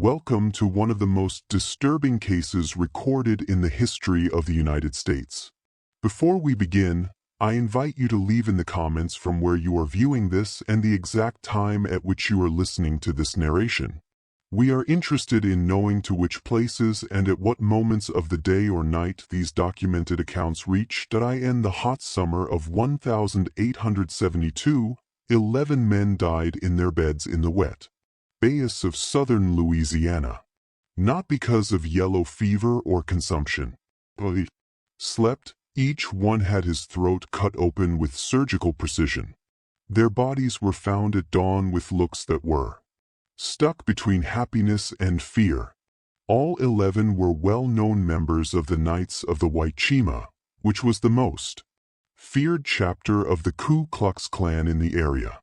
Welcome to one of the most disturbing cases recorded in the history of the United States. Before we begin, I invite you to leave in the comments from where you are viewing this and the exact time at which you are listening to this narration. We are interested in knowing to which places and at what moments of the day or night these documented accounts reached. In the hot summer of 1872, 11 men died in their beds in the wet bayous of southern Louisiana, not because of yellow fever or consumption. They slept. Each one had his throat cut open with surgical precision. Their bodies were found at dawn with looks that were stuck between happiness and fear. All 11 were well-known members of the Knights of the White Chima, which was the most feared chapter of the Ku Klux Klan in the area.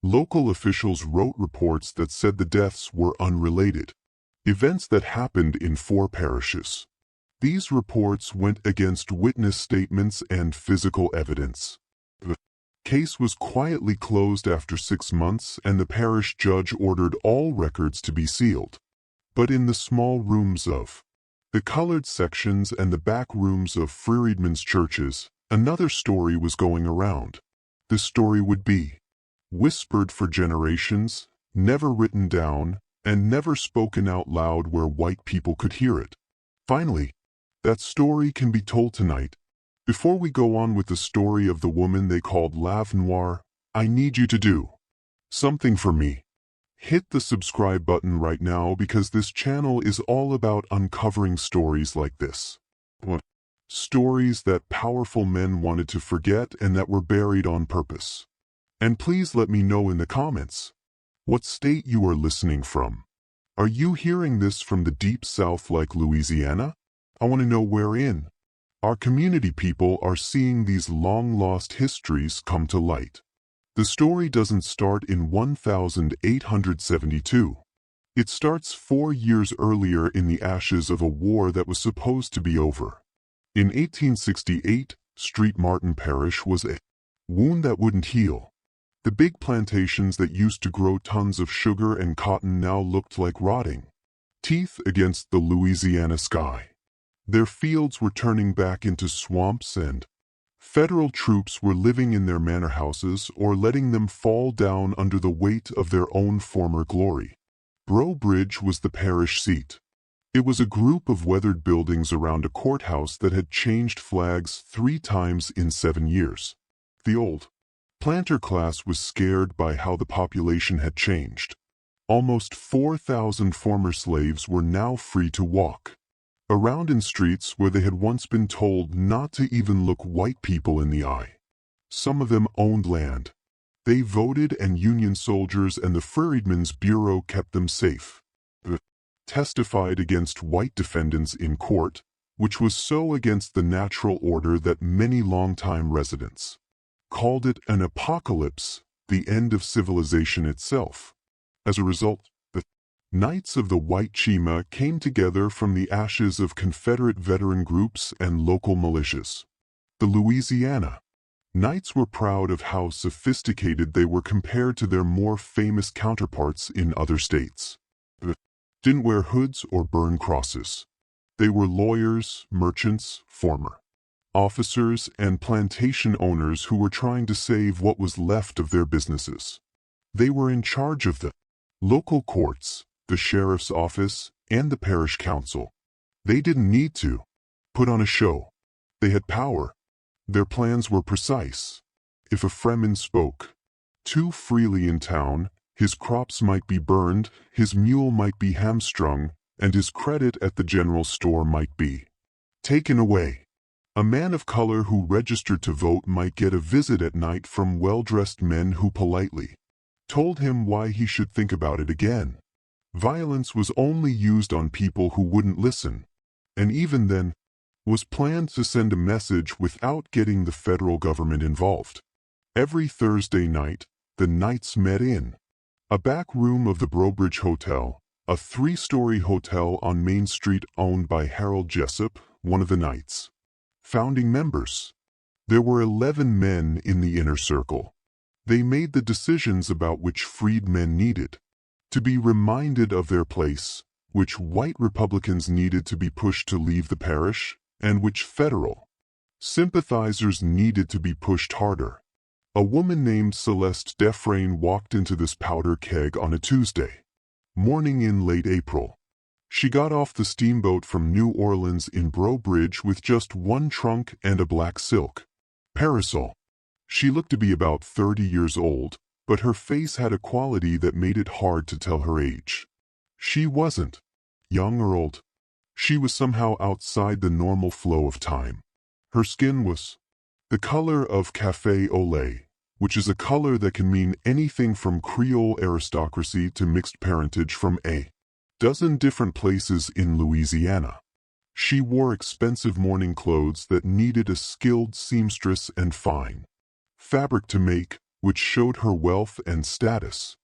Local officials wrote reports that said the deaths were unrelated, events that happened in 4 parishes. These reports went against witness statements and physical evidence. The case was quietly closed after 6 months, and the parish judge ordered all records to be sealed. But in the small rooms of the colored sections and the back rooms of freedmen's churches, another story was going around. The story would be whispered for generations, never written down, and never spoken out loud where white people could hear it. Finally, that story can be told tonight. Before we go on with the story of the woman they called Lave Noire, I need you to do something for me. Hit the subscribe button right now, because this channel is all about uncovering stories like this. Stories that powerful men wanted to forget and that were buried on purpose. And please let me know in the comments what state you are listening from. Are you hearing this from the deep south like Louisiana? I want to know wherein our community people are seeing these long-lost histories come to light. The story doesn't start in 1872. It starts 4 years earlier in the ashes of a war that was supposed to be over. In 1868, Street Martin Parish was a wound that wouldn't heal. The big plantations that used to grow tons of sugar and cotton now looked like rotting teeth against the Louisiana sky. Their fields were turning back into swamps, and federal troops were living in their manor houses or letting them fall down under the weight of their own former glory. Breaux Bridge was the parish seat. It was a group of weathered buildings around a courthouse that had changed flags 3 times in 7 years. The old planter class was scared by how the population had changed. Almost 4,000 former slaves were now free to walk around in streets where they had once been told not to even look white people in the eye. Some of them owned land. They voted, and Union soldiers and the Freedmen's Bureau kept them safe. They testified against white defendants in court, which was so against the natural order that many longtime residents called it an apocalypse, the end of civilization itself. As a result, the Knights of the White Chima came together from the ashes of Confederate veteran groups and local militias. The Louisiana Knights were proud of how sophisticated they were compared to their more famous counterparts in other states. They didn't wear hoods or burn crosses. They were lawyers, merchants, former officers, and plantation owners who were trying to save what was left of their businesses. They were in charge of the local courts, the sheriff's office, and the parish council. They didn't need to put on a show. They had power. Their plans were precise. If a freeman spoke too freely in town, his crops might be burned, his mule might be hamstrung, and his credit at the general store might be taken away. A man of color who registered to vote might get a visit at night from well-dressed men who politely told him why he should think about it again. Violence was only used on people who wouldn't listen, and even then, was planned to send a message without getting the federal government involved. Every Thursday night, the Knights met in a back room of the Breaux Bridge Hotel, a 3-story hotel on Main Street owned by Harold Jessup, one of the Knights' founding members. There were 11 men in the inner circle. They made the decisions about which freedmen needed to be reminded of their place, which white Republicans needed to be pushed to leave the parish, and which federal sympathizers needed to be pushed harder. A woman named Celeste Defrain walked into this powder keg on a Tuesday morning in late April. She got off the steamboat from New Orleans in Breaux Bridge with just one trunk and a black silk parasol. She looked to be about 30 years old, but her face had a quality that made it hard to tell her age. She wasn't young or old. She was somehow outside the normal flow of time. Her skin was the color of café au lait, which is a color that can mean anything from Creole aristocracy to mixed parentage from a dozen different places in Louisiana. She wore expensive mourning clothes that needed a skilled seamstress and fine fabric to make, which showed her wealth and status.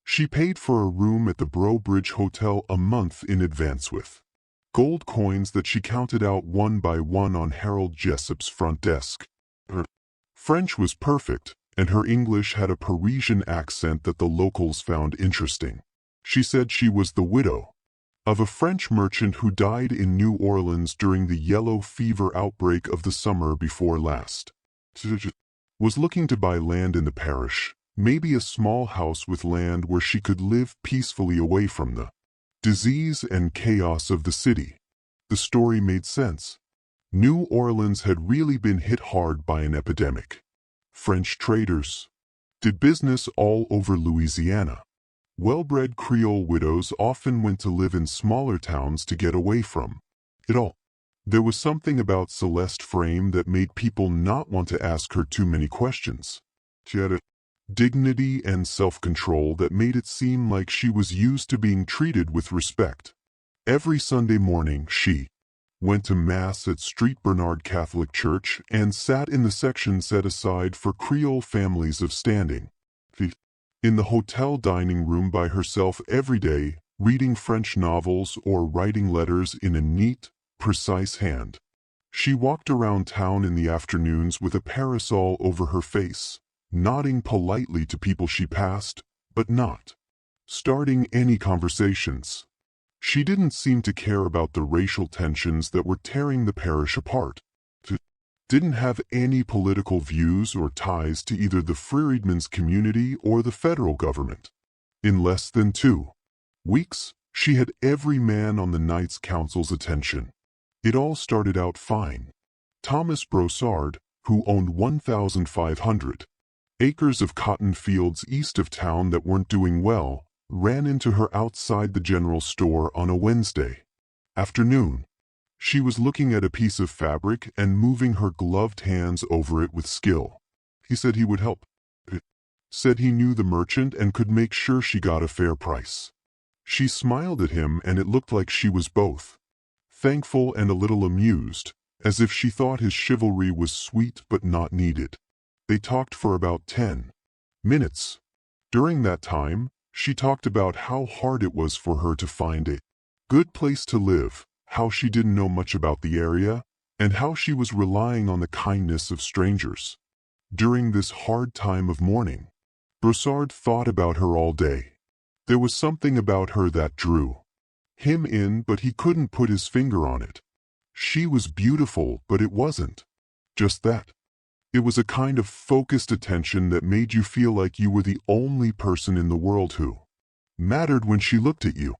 She paid for a room at the Breaux Bridge Hotel a month in advance with gold coins that she counted out one by one on Harold Jessup's front desk. Her French was perfect, and her English had a Parisian accent that the locals found interesting. She said she was the widow of a French merchant who died in New Orleans during the yellow fever outbreak of the summer before last. Was looking to buy land in the parish, maybe a small house with land where she could live peacefully away from the disease and chaos of the city. The story made sense. New Orleans had really been hit hard by an epidemic. French traders did business all over Louisiana. Well-bred Creole widows often went to live in smaller towns to get away from it all. There was something about Celeste Frame that made people not want to ask her too many questions. She had a dignity and self-control that made it seem like she was used to being treated with respect. Every Sunday morning she went to Mass at St. Bernard Catholic Church and sat in the section set aside for Creole families of standing. In the hotel dining room by herself every day, reading French novels or writing letters in a neat, precise hand. She walked around town in the afternoons with a parasol over her face, nodding politely to people she passed, but not starting any conversations. She didn't seem to care about the racial tensions that were tearing the parish apart. Didn't have any political views or ties to either the freedmen's community or the federal government. In less than 2 weeks, she had every man on the Knights Council's attention. It all started out fine. Thomas Brossard, who owned 1,500 acres of cotton fields east of town that weren't doing well, ran into her outside the general store on a Wednesday afternoon. She was looking at a piece of fabric and moving her gloved hands over it with skill. He said he would help. Said he knew the merchant and could make sure she got a fair price. She smiled at him, and it looked like she was both thankful and a little amused, as if she thought his chivalry was sweet but not needed. They talked for about 10 minutes. During that time, she talked about how hard it was for her to find a good place to live, how she didn't know much about the area, and how she was relying on the kindness of strangers. During this hard time of mourning, Brossard thought about her all day. There was something about her that drew him in, but he couldn't put his finger on it. She was beautiful, but it wasn't just that. It was a kind of focused attention that made you feel like you were the only person in the world who mattered when she looked at you.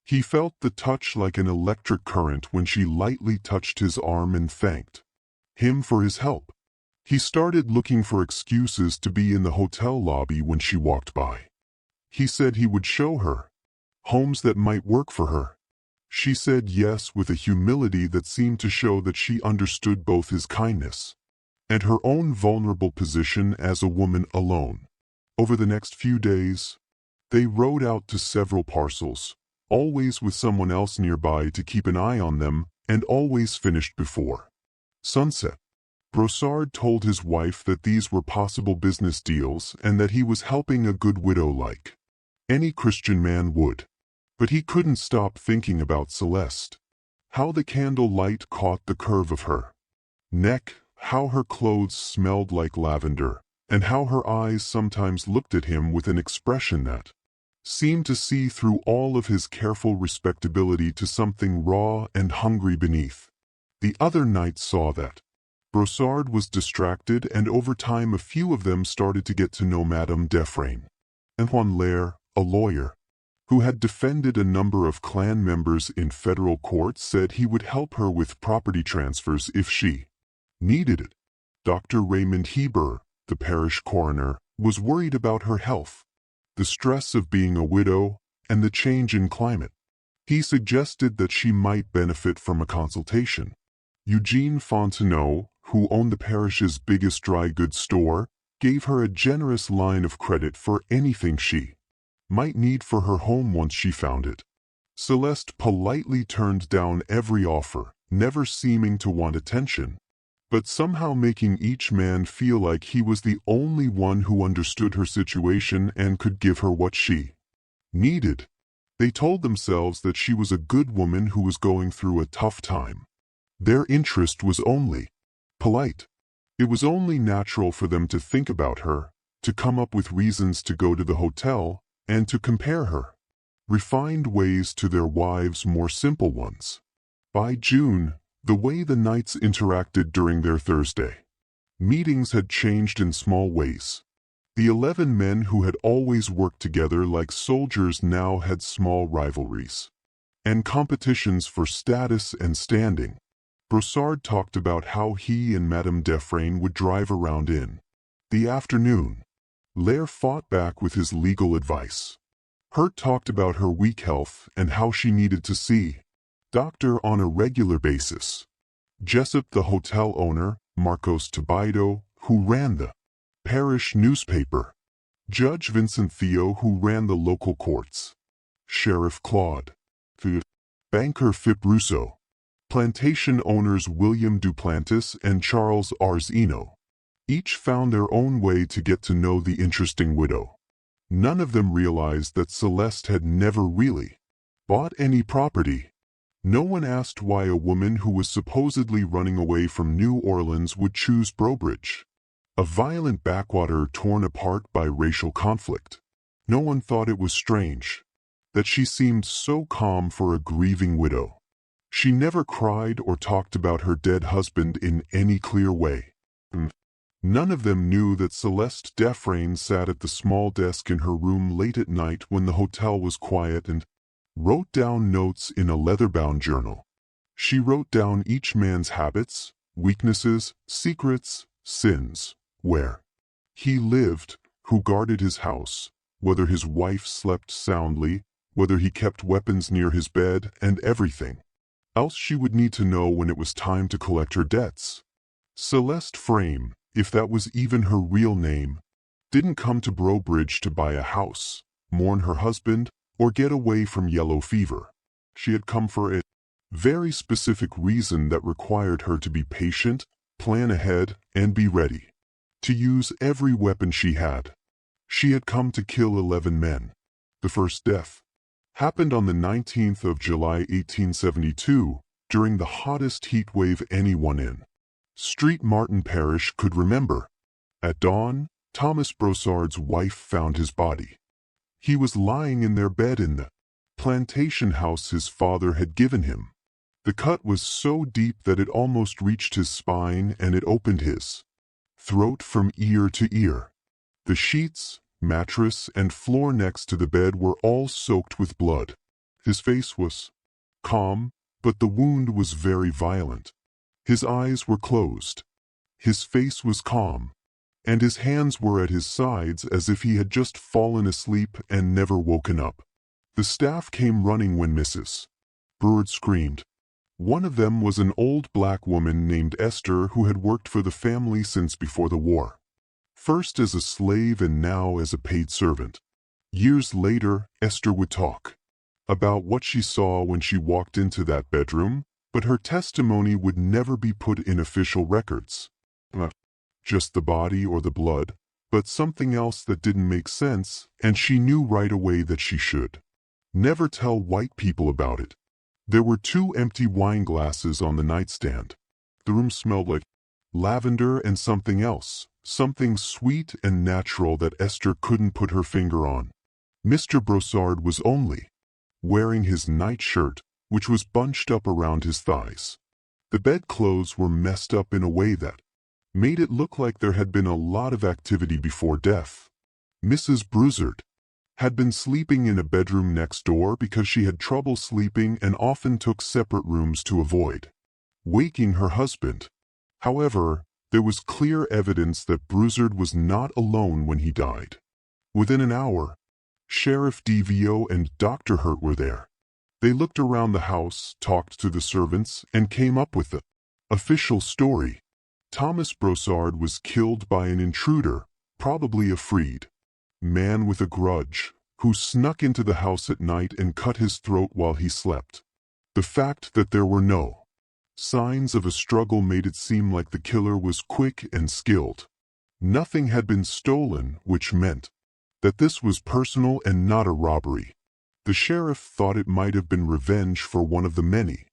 He felt the touch like an electric current when she lightly touched his arm and thanked him for his help. He started looking for excuses to be in the hotel lobby when she walked by. He said he would show her homes that might work for her. She said yes with a humility that seemed to show that she understood both his kindness and her own vulnerable position as a woman alone. Over the next few days, they rode out to several parcels, always with someone else nearby to keep an eye on them, and always finished before sunset. Brossard told his wife that these were possible business deals and that he was helping a good widow like any Christian man would. But he couldn't stop thinking about Celeste. How the candle light caught the curve of her neck, how her clothes smelled like lavender, and how her eyes sometimes looked at him with an expression that seemed to see through all of his careful respectability to something raw and hungry beneath. The other knights saw that. Brossard was distracted, and over time a few of them started to get to know Madame Defrain. Antoine Lair, a lawyer, who had defended a number of Klan members in federal court, said he would help her with property transfers if she needed it. Dr. Raymond Heber, the parish coroner, was worried about her health, the stress of being a widow, and the change in climate. He suggested that she might benefit from a consultation. Eugene Fontenot, who owned the parish's biggest dry goods store, gave her a generous line of credit for anything she might need for her home once she found it. Celeste politely turned down every offer, never seeming to want attention, but somehow making each man feel like he was the only one who understood her situation and could give her what she needed. They told themselves that she was a good woman who was going through a tough time. Their interest was only polite. It was only natural for them to think about her, to come up with reasons to go to the hotel, and to compare her refined ways to their wives' more simple ones. By June, the way the knights interacted during their Thursday meetings had changed in small ways. The 11 men who had always worked together like soldiers now had small rivalries and competitions for status and standing. Brossard talked about how he and Madame Defrain would drive around in the afternoon. Lair fought back with his legal advice. Hurt talked about her weak health and how she needed to see doctor on a regular basis. Jessup, the hotel owner, Marcos Tobido, who ran the parish newspaper, Judge Vincent Theo, who ran the local courts, Sheriff Claude, banker Phip Russo, plantation owners William Duplantis and Charles Arzino. Each found their own way to get to know the interesting widow. None of them realized that Celeste had never really bought any property. No one asked why a woman who was supposedly running away from New Orleans would choose Brobridge, a violent backwater torn apart by racial conflict. No one thought it was strange that she seemed so calm for a grieving widow. She never cried or talked about her dead husband in any clear way. None of them knew that Celeste Defrain sat at the small desk in her room late at night when the hotel was quiet and wrote down notes in a leather-bound journal. She wrote down each man's habits, weaknesses, secrets, sins, where he lived, who guarded his house, whether his wife slept soundly, whether he kept weapons near his bed, and everything else she would need to know when it was time to collect her debts. Celeste Frame, if that was even her real name, didn't come to Brobridge to buy a house, mourn her husband, or get away from yellow fever. She had come for a very specific reason that required her to be patient, plan ahead, and be ready to use every weapon she had. She had come to kill 11 men. The first death happened on the 19th of July 1872, during the hottest heat wave anyone in Street Martin Parish could remember. At dawn, Thomas Brossard's wife found his body. He was lying in their bed in the plantation house his father had given him. The cut was so deep that it almost reached his spine, and it opened his throat from ear to ear. The sheets, mattress, and floor next to the bed were all soaked with blood. His face was calm, but the wound was very violent. His eyes were closed. His face was calm, and his hands were at his sides as if he had just fallen asleep and never woken up. The staff came running when Mrs. Brewer screamed. One of them was an old black woman named Esther who had worked for the family since before the war. First as a slave and now as a paid servant. Years later, Esther would talk about what she saw when she walked into that bedroom, but her testimony would never be put in official records. Just the body or the blood, but something else that didn't make sense, and she knew right away that she should never tell white people about it. There were 2 empty wine glasses on the nightstand. The room smelled like lavender and something else, something sweet and natural that Esther couldn't put her finger on. Mr. Brossard was only wearing his nightshirt, which was bunched up around his thighs. The bedclothes were messed up in a way that made it look like there had been a lot of activity before death. Mrs. Brossard had been sleeping in a bedroom next door because she had trouble sleeping and often took separate rooms to avoid waking her husband. However, there was clear evidence that Brossard was not alone when he died. Within an hour, Sheriff DeVio and Dr. Hurt were there. They looked around the house, talked to the servants, and came up with the official story. Thomas Brossard was killed by an intruder, probably a freed man with a grudge, who snuck into the house at night and cut his throat while he slept. The fact that there were no signs of a struggle made it seem like the killer was quick and skilled. Nothing had been stolen, which meant that this was personal and not a robbery. The sheriff thought it might have been revenge for one of the many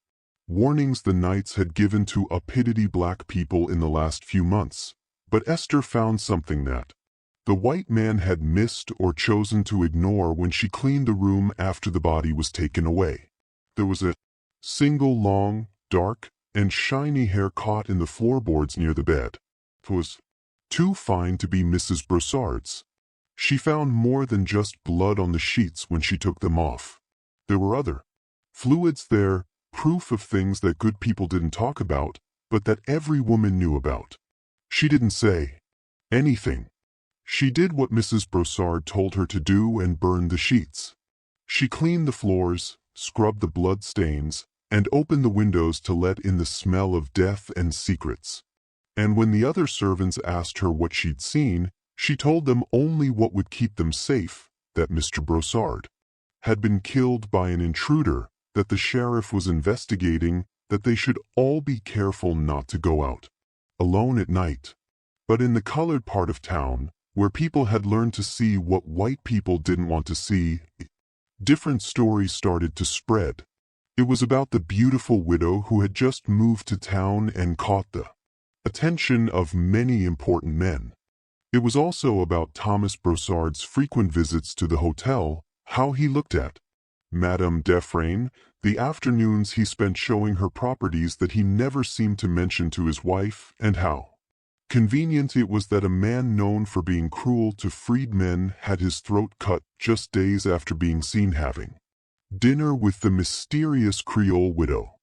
warnings the Knights had given to uppity black people in the last few months. But Esther found something that the white man had missed or chosen to ignore when she cleaned the room after the body was taken away. There was a single long, dark, and shiny hair caught in the floorboards near the bed. It was too fine to be Mrs. Brossard's. She found more than just blood on the sheets when she took them off. There were other fluids there, proof of things that good people didn't talk about, but that every woman knew about. She didn't say anything. She did what Mrs. Brossard told her to do and burned the sheets. She cleaned the floors, scrubbed the blood stains, and opened the windows to let in the smell of death and secrets. And when the other servants asked her what she'd seen, she told them only what would keep them safe, that Mr. Brossard had been killed by an intruder, that the sheriff was investigating, that they should all be careful not to go out alone at night. But in the colored part of town, where people had learned to see what white people didn't want to see, different stories started to spread. It was about the beautiful widow who had just moved to town and caught the attention of many important men. It was also about Thomas Brossard's frequent visits to the hotel, how he looked at Madame Dufresne, the afternoons he spent showing her properties that he never seemed to mention to his wife, and how convenient it was that a man known for being cruel to freedmen had his throat cut just days after being seen having dinner with the mysterious Creole widow.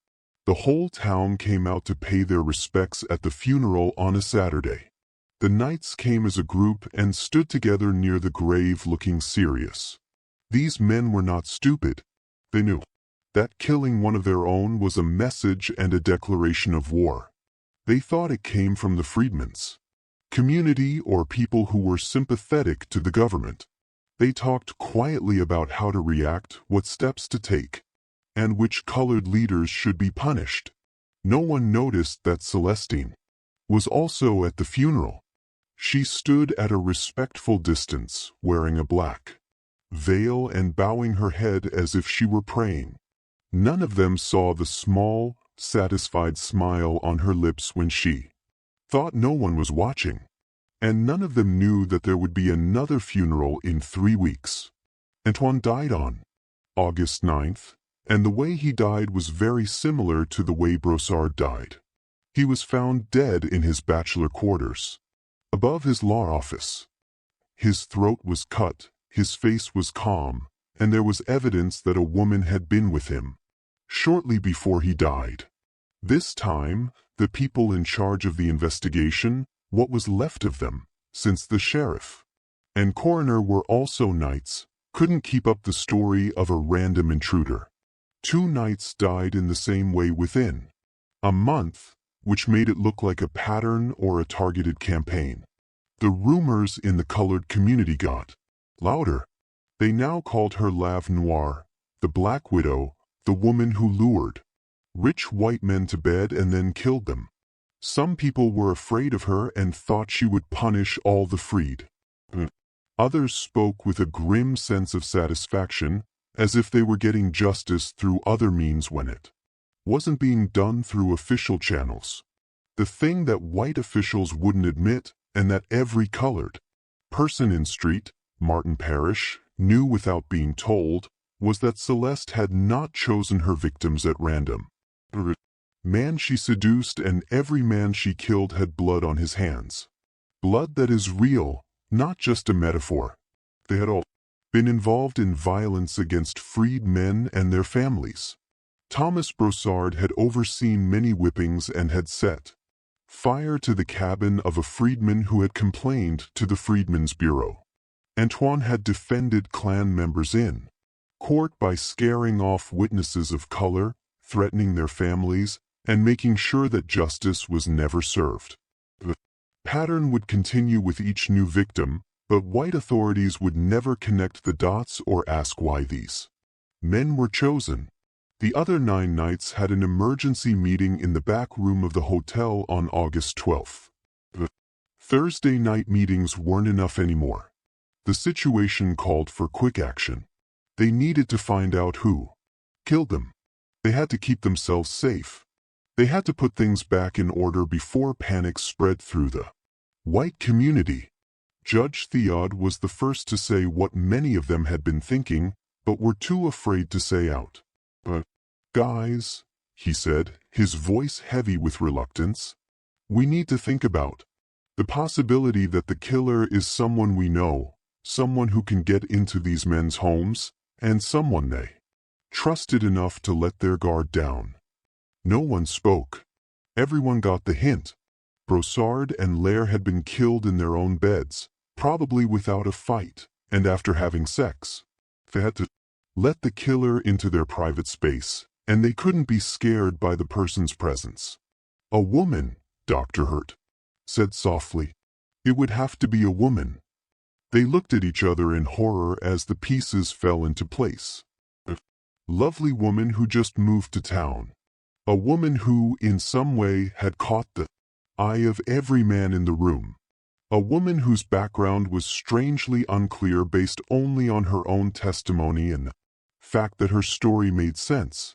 The whole town came out to pay their respects at the funeral on a Saturday. The Knights came as a group and stood together near the grave looking serious. These men were not stupid. They knew that killing one of their own was a message and a declaration of war. They thought it came from the freedmen's community or people who were sympathetic to the government. They talked quietly about how to react, what steps to take, and which colored leaders should be punished. No one noticed that Celestine was also at the funeral. She stood at a respectful distance, wearing a black veil and bowing her head as if she were praying. None of them saw the small, satisfied smile on her lips when she thought no one was watching. And none of them knew that there would be another funeral in 3 weeks. Antoine died on August 9th, and the way he died was very similar to the way Brossard died. He was found dead in his bachelor quarters, above his law office. His throat was cut, his face was calm, and there was evidence that a woman had been with him shortly before he died. This time, the people in charge of the investigation, what was left of them, since the sheriff and coroner were also Knights, couldn't keep up the story of a random intruder. 2 Knights died in the same way within a month, which made it look like a pattern or a targeted campaign. The rumors in the colored community got louder. They now called her Lave Noire, the Black Widow, the woman who lured rich white men to bed and then killed them. Some people were afraid of her and thought she would punish all the freed. Others spoke with a grim sense of satisfaction, as if they were getting justice through other means when it wasn't being done through official channels. The thing that white officials wouldn't admit, and that every colored person in Street Martin Parish knew without being told, was that Celeste had not chosen her victims at random. Every man she seduced and every man she killed had blood on his hands. Blood that is real, not just a metaphor. They had all been involved in violence against freed men and their families. Thomas Brossard had overseen many whippings and had set fire to the cabin of a freedman who had complained to the Freedmen's Bureau. Antoine had defended Klan members in court by scaring off witnesses of color, threatening their families, and making sure that justice was never served. The pattern would continue with each new victim, but white authorities would never connect the dots or ask why these men were chosen. The other 9 nights had an emergency meeting in the back room of the hotel on August 12th. The Thursday night meetings weren't enough anymore. The situation called for quick action. They needed to find out who killed them. They had to keep themselves safe. They had to put things back in order before panic spread through the white community. Judge Theod was the first to say what many of them had been thinking, but were too afraid to say out. "But, guys," he said, his voice heavy with reluctance, "we need to think about the possibility that the killer is someone we know, someone who can get into these men's homes, and someone they trusted enough to let their guard down." No one spoke. Everyone got the hint. Brossard and Lair had been killed in their own beds, probably without a fight, and after having sex. They had to let the killer into their private space, and they couldn't be scared by the person's presence. "A woman," Dr. Hurt said softly. "It would have to be a woman." They looked at each other in horror as the pieces fell into place. A lovely woman who just moved to town. A woman who, in some way, had caught the eye of every man in the room. A woman whose background was strangely unclear based only on her own testimony and the fact that her story made sense.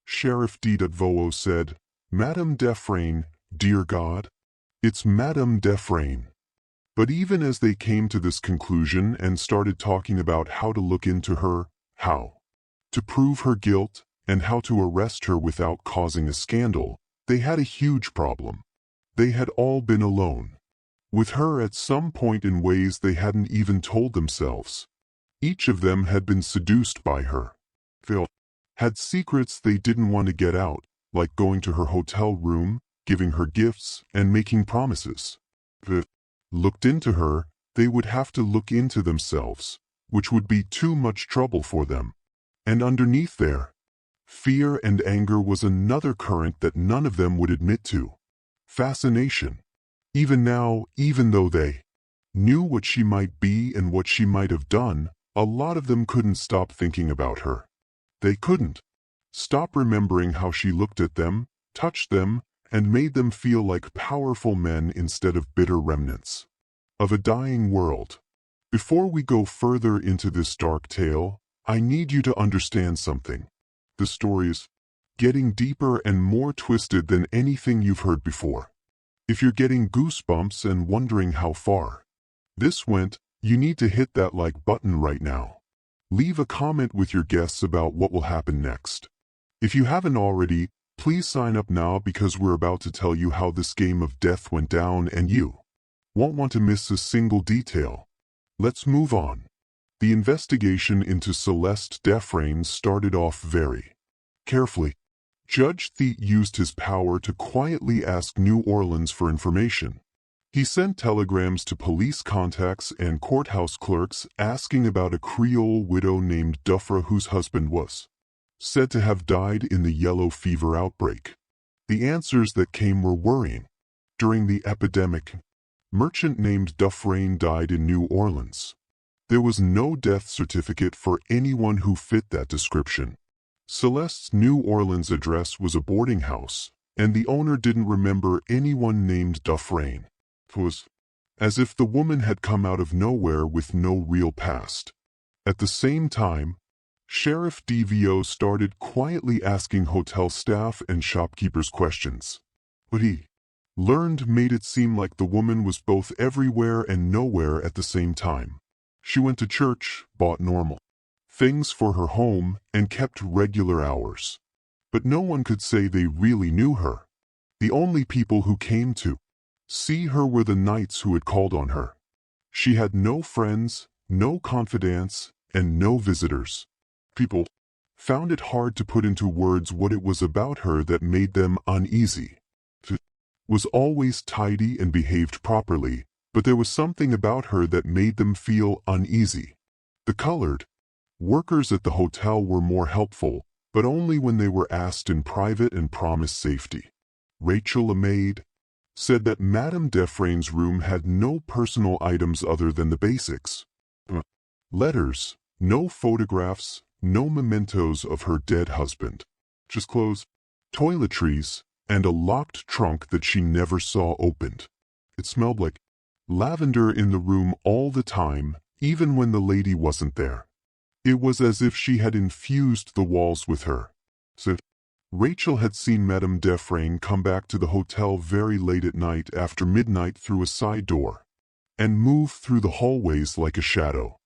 Sheriff Dudvowo said, "Madame Defrain, dear God, it's Madame Defrain." But even as they came to this conclusion and started talking about how to look into her, how to prove her guilt, and how to arrest her without causing a scandal, they had a huge problem. They had all been alone with her at some point in ways they hadn't even told themselves. Each of them had been seduced by her. They had secrets they didn't want to get out, like going to her hotel room, giving her gifts, and making promises. They looked into her, they would have to look into themselves, which would be too much trouble for them. And underneath there, fear and anger was another current that none of them would admit to. Fascination. Even now, even though they knew what she might be and what she might have done, a lot of them couldn't stop thinking about her. They couldn't stop remembering how she looked at them, touched them, and made them feel like powerful men instead of bitter remnants of a dying world. Before we go further into this dark tale, I need you to understand something. The story is getting deeper and more twisted than anything you've heard before. If you're getting goosebumps and wondering how far this went, you need to hit that like button right now. Leave a comment with your guess about what will happen next. If you haven't already, please sign up now because we're about to tell you how this game of death went down and you won't want to miss a single detail. Let's move on. The investigation into Celeste Defrain started off very carefully. Judge Theet used his power to quietly ask New Orleans for information. He sent telegrams to police contacts and courthouse clerks asking about a Creole widow named Dufra whose husband was said to have died in the yellow fever outbreak. The answers that came were worrying. During the epidemic, merchant named Dufresne died in New Orleans. There was no death certificate for anyone who fit that description. Celeste's New Orleans address was a boarding house, and the owner didn't remember anyone named Dufresne. It was as if the woman had come out of nowhere with no real past. At the same time, Sheriff DVO started quietly asking hotel staff and shopkeepers questions. What he learned made it seem like the woman was both everywhere and nowhere at the same time. She went to church, bought normal things for her home, and kept regular hours. But no one could say they really knew her. The only people who came to see her were the knights who had called on her. She had no friends, no confidants, and no visitors. People found it hard to put into words what it was about her that made them uneasy. She was always tidy and behaved properly, but there was something about her that made them feel uneasy. The colored workers at the hotel were more helpful, but only when they were asked in private and promised safety. Rachel, a maid, said that Madame Defrain's room had no personal items other than the basics. Letters, no photographs, no mementos of her dead husband. Just clothes, toiletries, and a locked trunk that she never saw opened. It smelled like lavender in the room all the time, even when the lady wasn't there. It was as if she had infused the walls with her. So, Rachel had seen Madame Defrain come back to the hotel very late at night after midnight through a side door, and move through the hallways like a shadow.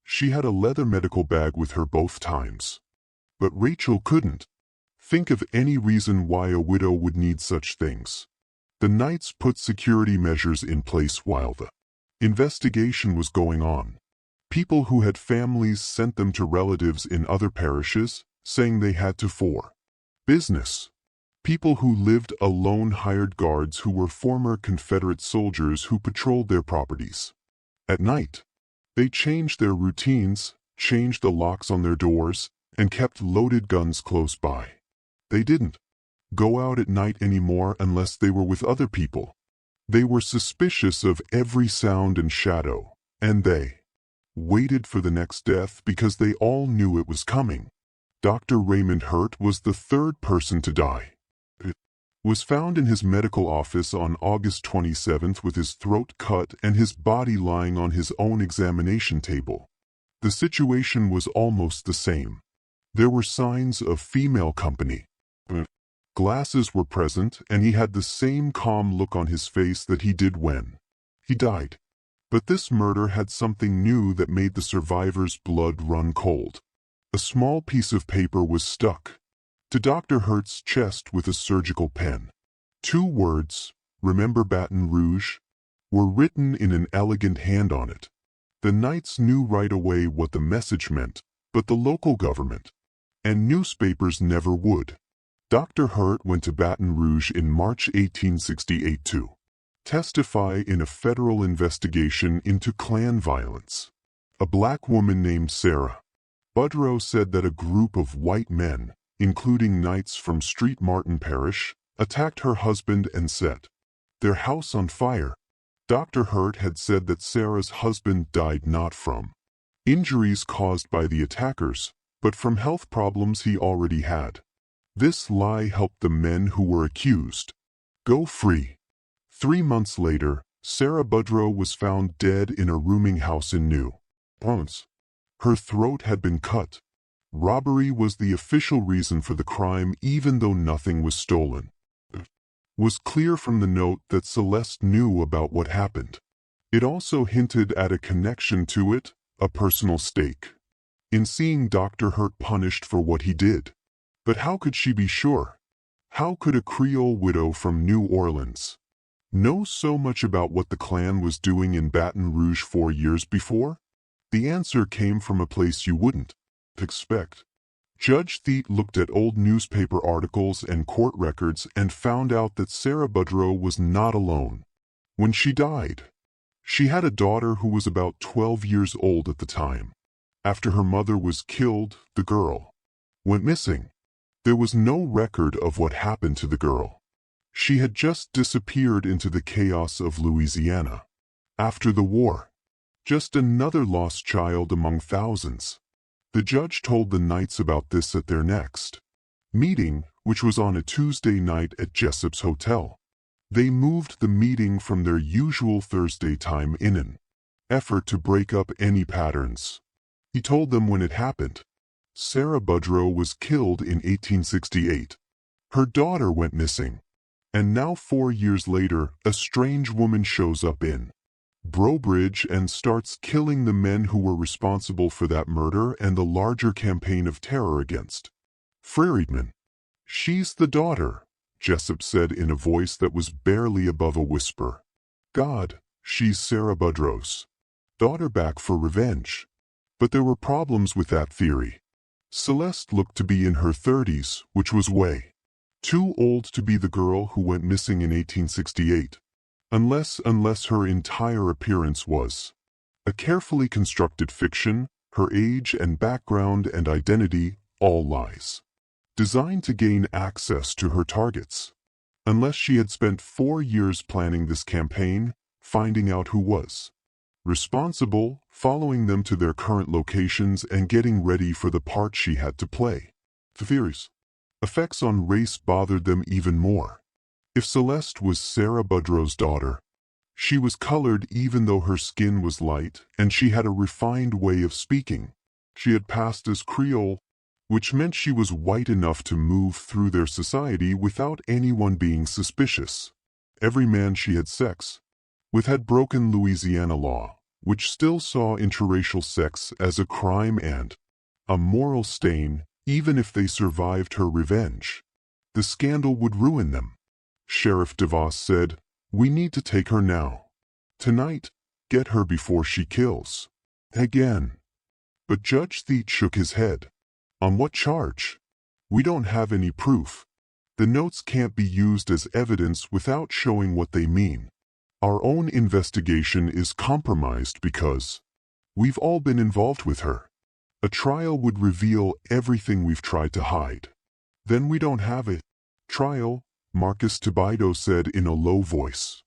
She had a leather medical bag with her both times. But Rachel couldn't think of any reason why a widow would need such things. The knights put security measures in place while the investigation was going on. People who had families sent them to relatives in other parishes, saying they had to for business. People who lived alone hired guards who were former Confederate soldiers who patrolled their properties. At night, they changed their routines, changed the locks on their doors, and kept loaded guns close by. They didn't go out at night anymore unless they were with other people. They were suspicious of every sound and shadow, and they waited for the next death because they all knew it was coming. Dr. Raymond Hurt was the third person to die. He was found in his medical office on August 27th with his throat cut and his body lying on his own examination table. The situation was almost the same. There were signs of female company. Glasses were present, and he had the same calm look on his face that he did when he died. But this murder had something new that made the survivor's blood run cold. A small piece of paper was stuck to Dr. Hurt's chest with a surgical pen. 2 words, "Remember Baton Rouge," were written in an elegant hand on it. The knights knew right away what the message meant, but the local government and newspapers never would. Dr. Hurt went to Baton Rouge in March 1868 to testify in a federal investigation into Klan violence. A black woman named Sarah Budrow said that a group of white men, including knights from St. Martin Parish, attacked her husband and set their house on fire. Dr. Hurt had said that Sarah's husband died not from injuries caused by the attackers, but from health problems he already had. This lie helped the men who were accused go free. 3 months later, Sarah Budrow was found dead in a rooming house in New Orleans. Her throat had been cut. Robbery was the official reason for the crime, even though nothing was stolen. It was clear from the note that Celeste knew about what happened. It also hinted at a connection to it, a personal stake in seeing Dr. Hurt punished for what he did. But how could she be sure? How could a Creole widow from New Orleans know so much about what the Klan was doing in Baton Rouge 4 years before? The answer came from a place you wouldn't expect. Judge Thiedt looked at old newspaper articles and court records and found out that Sarah Budrow was not alone. When she died, she had a daughter who was about 12 years old at the time. After her mother was killed, the girl went missing. There was no record of what happened to the girl. She had just disappeared into the chaos of Louisiana. After the war, just another lost child among thousands. The judge told the knights about this at their next meeting, which was on a Tuesday night at Jessup's Hotel. They moved the meeting from their usual Thursday time in an effort to break up any patterns. He told them when it happened. Sarah Budrow was killed in 1868. Her daughter went missing. And now 4 years later, a strange woman shows up in Brobridge and starts killing the men who were responsible for that murder and the larger campaign of terror against Friedman. She's the daughter, Jessup said in a voice that was barely above a whisper. God, she's Sarah Budrow's daughter back for revenge. But there were problems with that theory. Celeste looked to be in her 30s, which was way too old to be the girl who went missing in 1868. Unless her entire appearance was a carefully constructed fiction, her age and background and identity, all lies, designed to gain access to her targets. Unless she had spent 4 years planning this campaign, finding out who was responsible, following them to their current locations and getting ready for the part she had to play. The theory's effects on race bothered them even more. If Celeste was Sarah Budrow's daughter, she was colored even though her skin was light, and she had a refined way of speaking. She had passed as Creole, which meant she was white enough to move through their society without anyone being suspicious. Every man she had sex with had broken Louisiana law, which still saw interracial sex as a crime and a moral stain. Even if they survived her revenge, the scandal would ruin them. Sheriff DeVos said, "We need to take her now. Tonight, get her before she kills again." But Judge Thiedt shook his head. "On what charge? We don't have any proof. The notes can't be used as evidence without showing what they mean. Our own investigation is compromised because we've all been involved with her. A trial would reveal everything we've tried to hide. Then we don't have a trial," Marcus Tibido said in a low voice.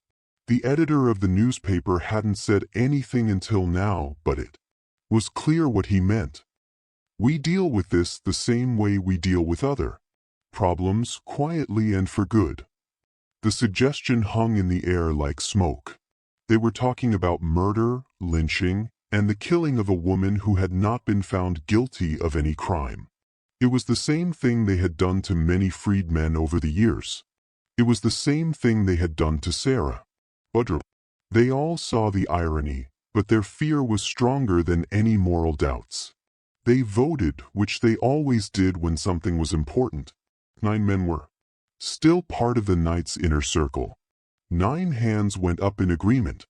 The editor of the newspaper hadn't said anything until now, but it was clear what he meant. "We deal with this the same way we deal with other problems, quietly and for good." The suggestion hung in the air like smoke. They were talking about murder, lynching, and the killing of a woman who had not been found guilty of any crime. It was the same thing they had done to many freedmen over the years. It was the same thing they had done to Sarah Budrow. They all saw the irony, but their fear was stronger than any moral doubts. They voted, which they always did when something was important. 9 men were still part of the Knights' inner circle. 9 hands went up in agreement.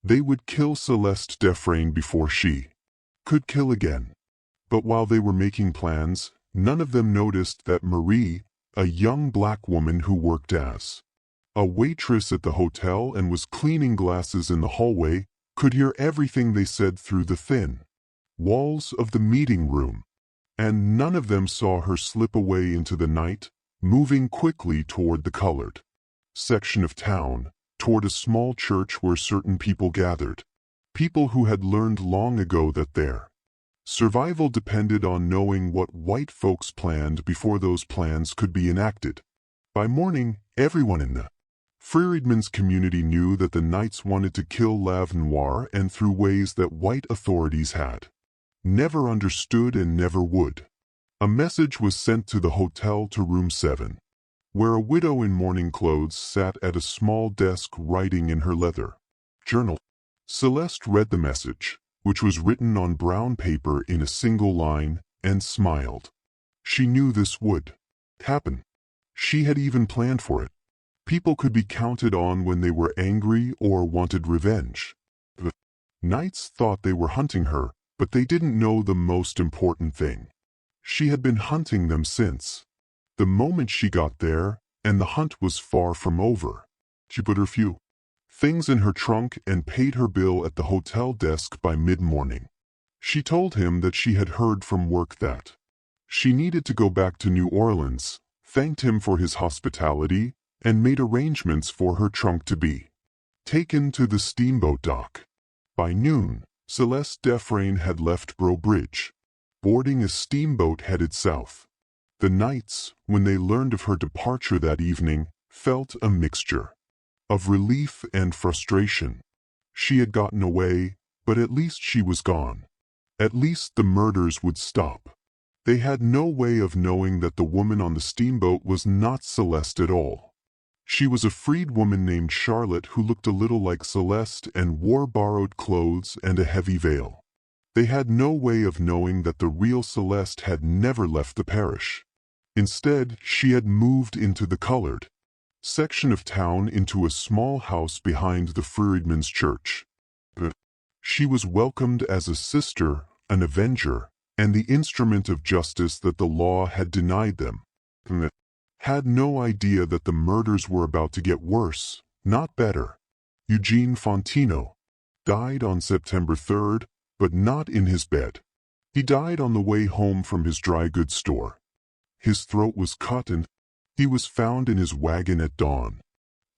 They would kill Celeste Defrain before she could kill again. But while they were making plans, none of them noticed that Marie, a young black woman who worked as a waitress at the hotel and was cleaning glasses in the hallway, could hear everything they said through the thin walls of the meeting room. And none of them saw her slip away into the night, moving quickly toward the colored section of town, toward a small church where certain people gathered. People who had learned long ago that their survival depended on knowing what white folks planned before those plans could be enacted. By morning, everyone in the Freedmen's community knew that the Knights wanted to kill Lav Noir, and through ways that white authorities had never understood and never would. A message was sent to the hotel to room 7. Where a widow in mourning clothes sat at a small desk writing in her leather journal. Celeste read the message, which was written on brown paper in a single line, and smiled. She knew this would happen. She had even planned for it. People could be counted on when they were angry or wanted revenge. The Knights thought they were hunting her, but they didn't know the most important thing. She had been hunting them since the moment she got there, and the hunt was far from over. She put her few things in her trunk and paid her bill at the hotel desk by mid-morning. She told him that she had heard from work that she needed to go back to New Orleans, thanked him for his hospitality, and made arrangements for her trunk to be taken to the steamboat dock. By noon, Celeste Defrain had left Brobridge, boarding a steamboat headed south. The Knights, when they learned of her departure that evening, felt a mixture of relief and frustration. She had gotten away, but at least she was gone. At least the murders would stop. They had no way of knowing that the woman on the steamboat was not Celeste at all. She was a freed woman named Charlotte who looked a little like Celeste and wore borrowed clothes and a heavy veil. They had no way of knowing that the real Celeste had never left the parish. Instead, she had moved into the colored section of town into a small house behind the Freedmen's Church. She was welcomed as a sister, an avenger, and the instrument of justice that the law had denied them. Had no idea that the murders were about to get worse, not better. Eugene Fontino died on September 3rd, but not in his bed. He died on the way home from his dry goods store. His throat was cut and he was found in his wagon at dawn.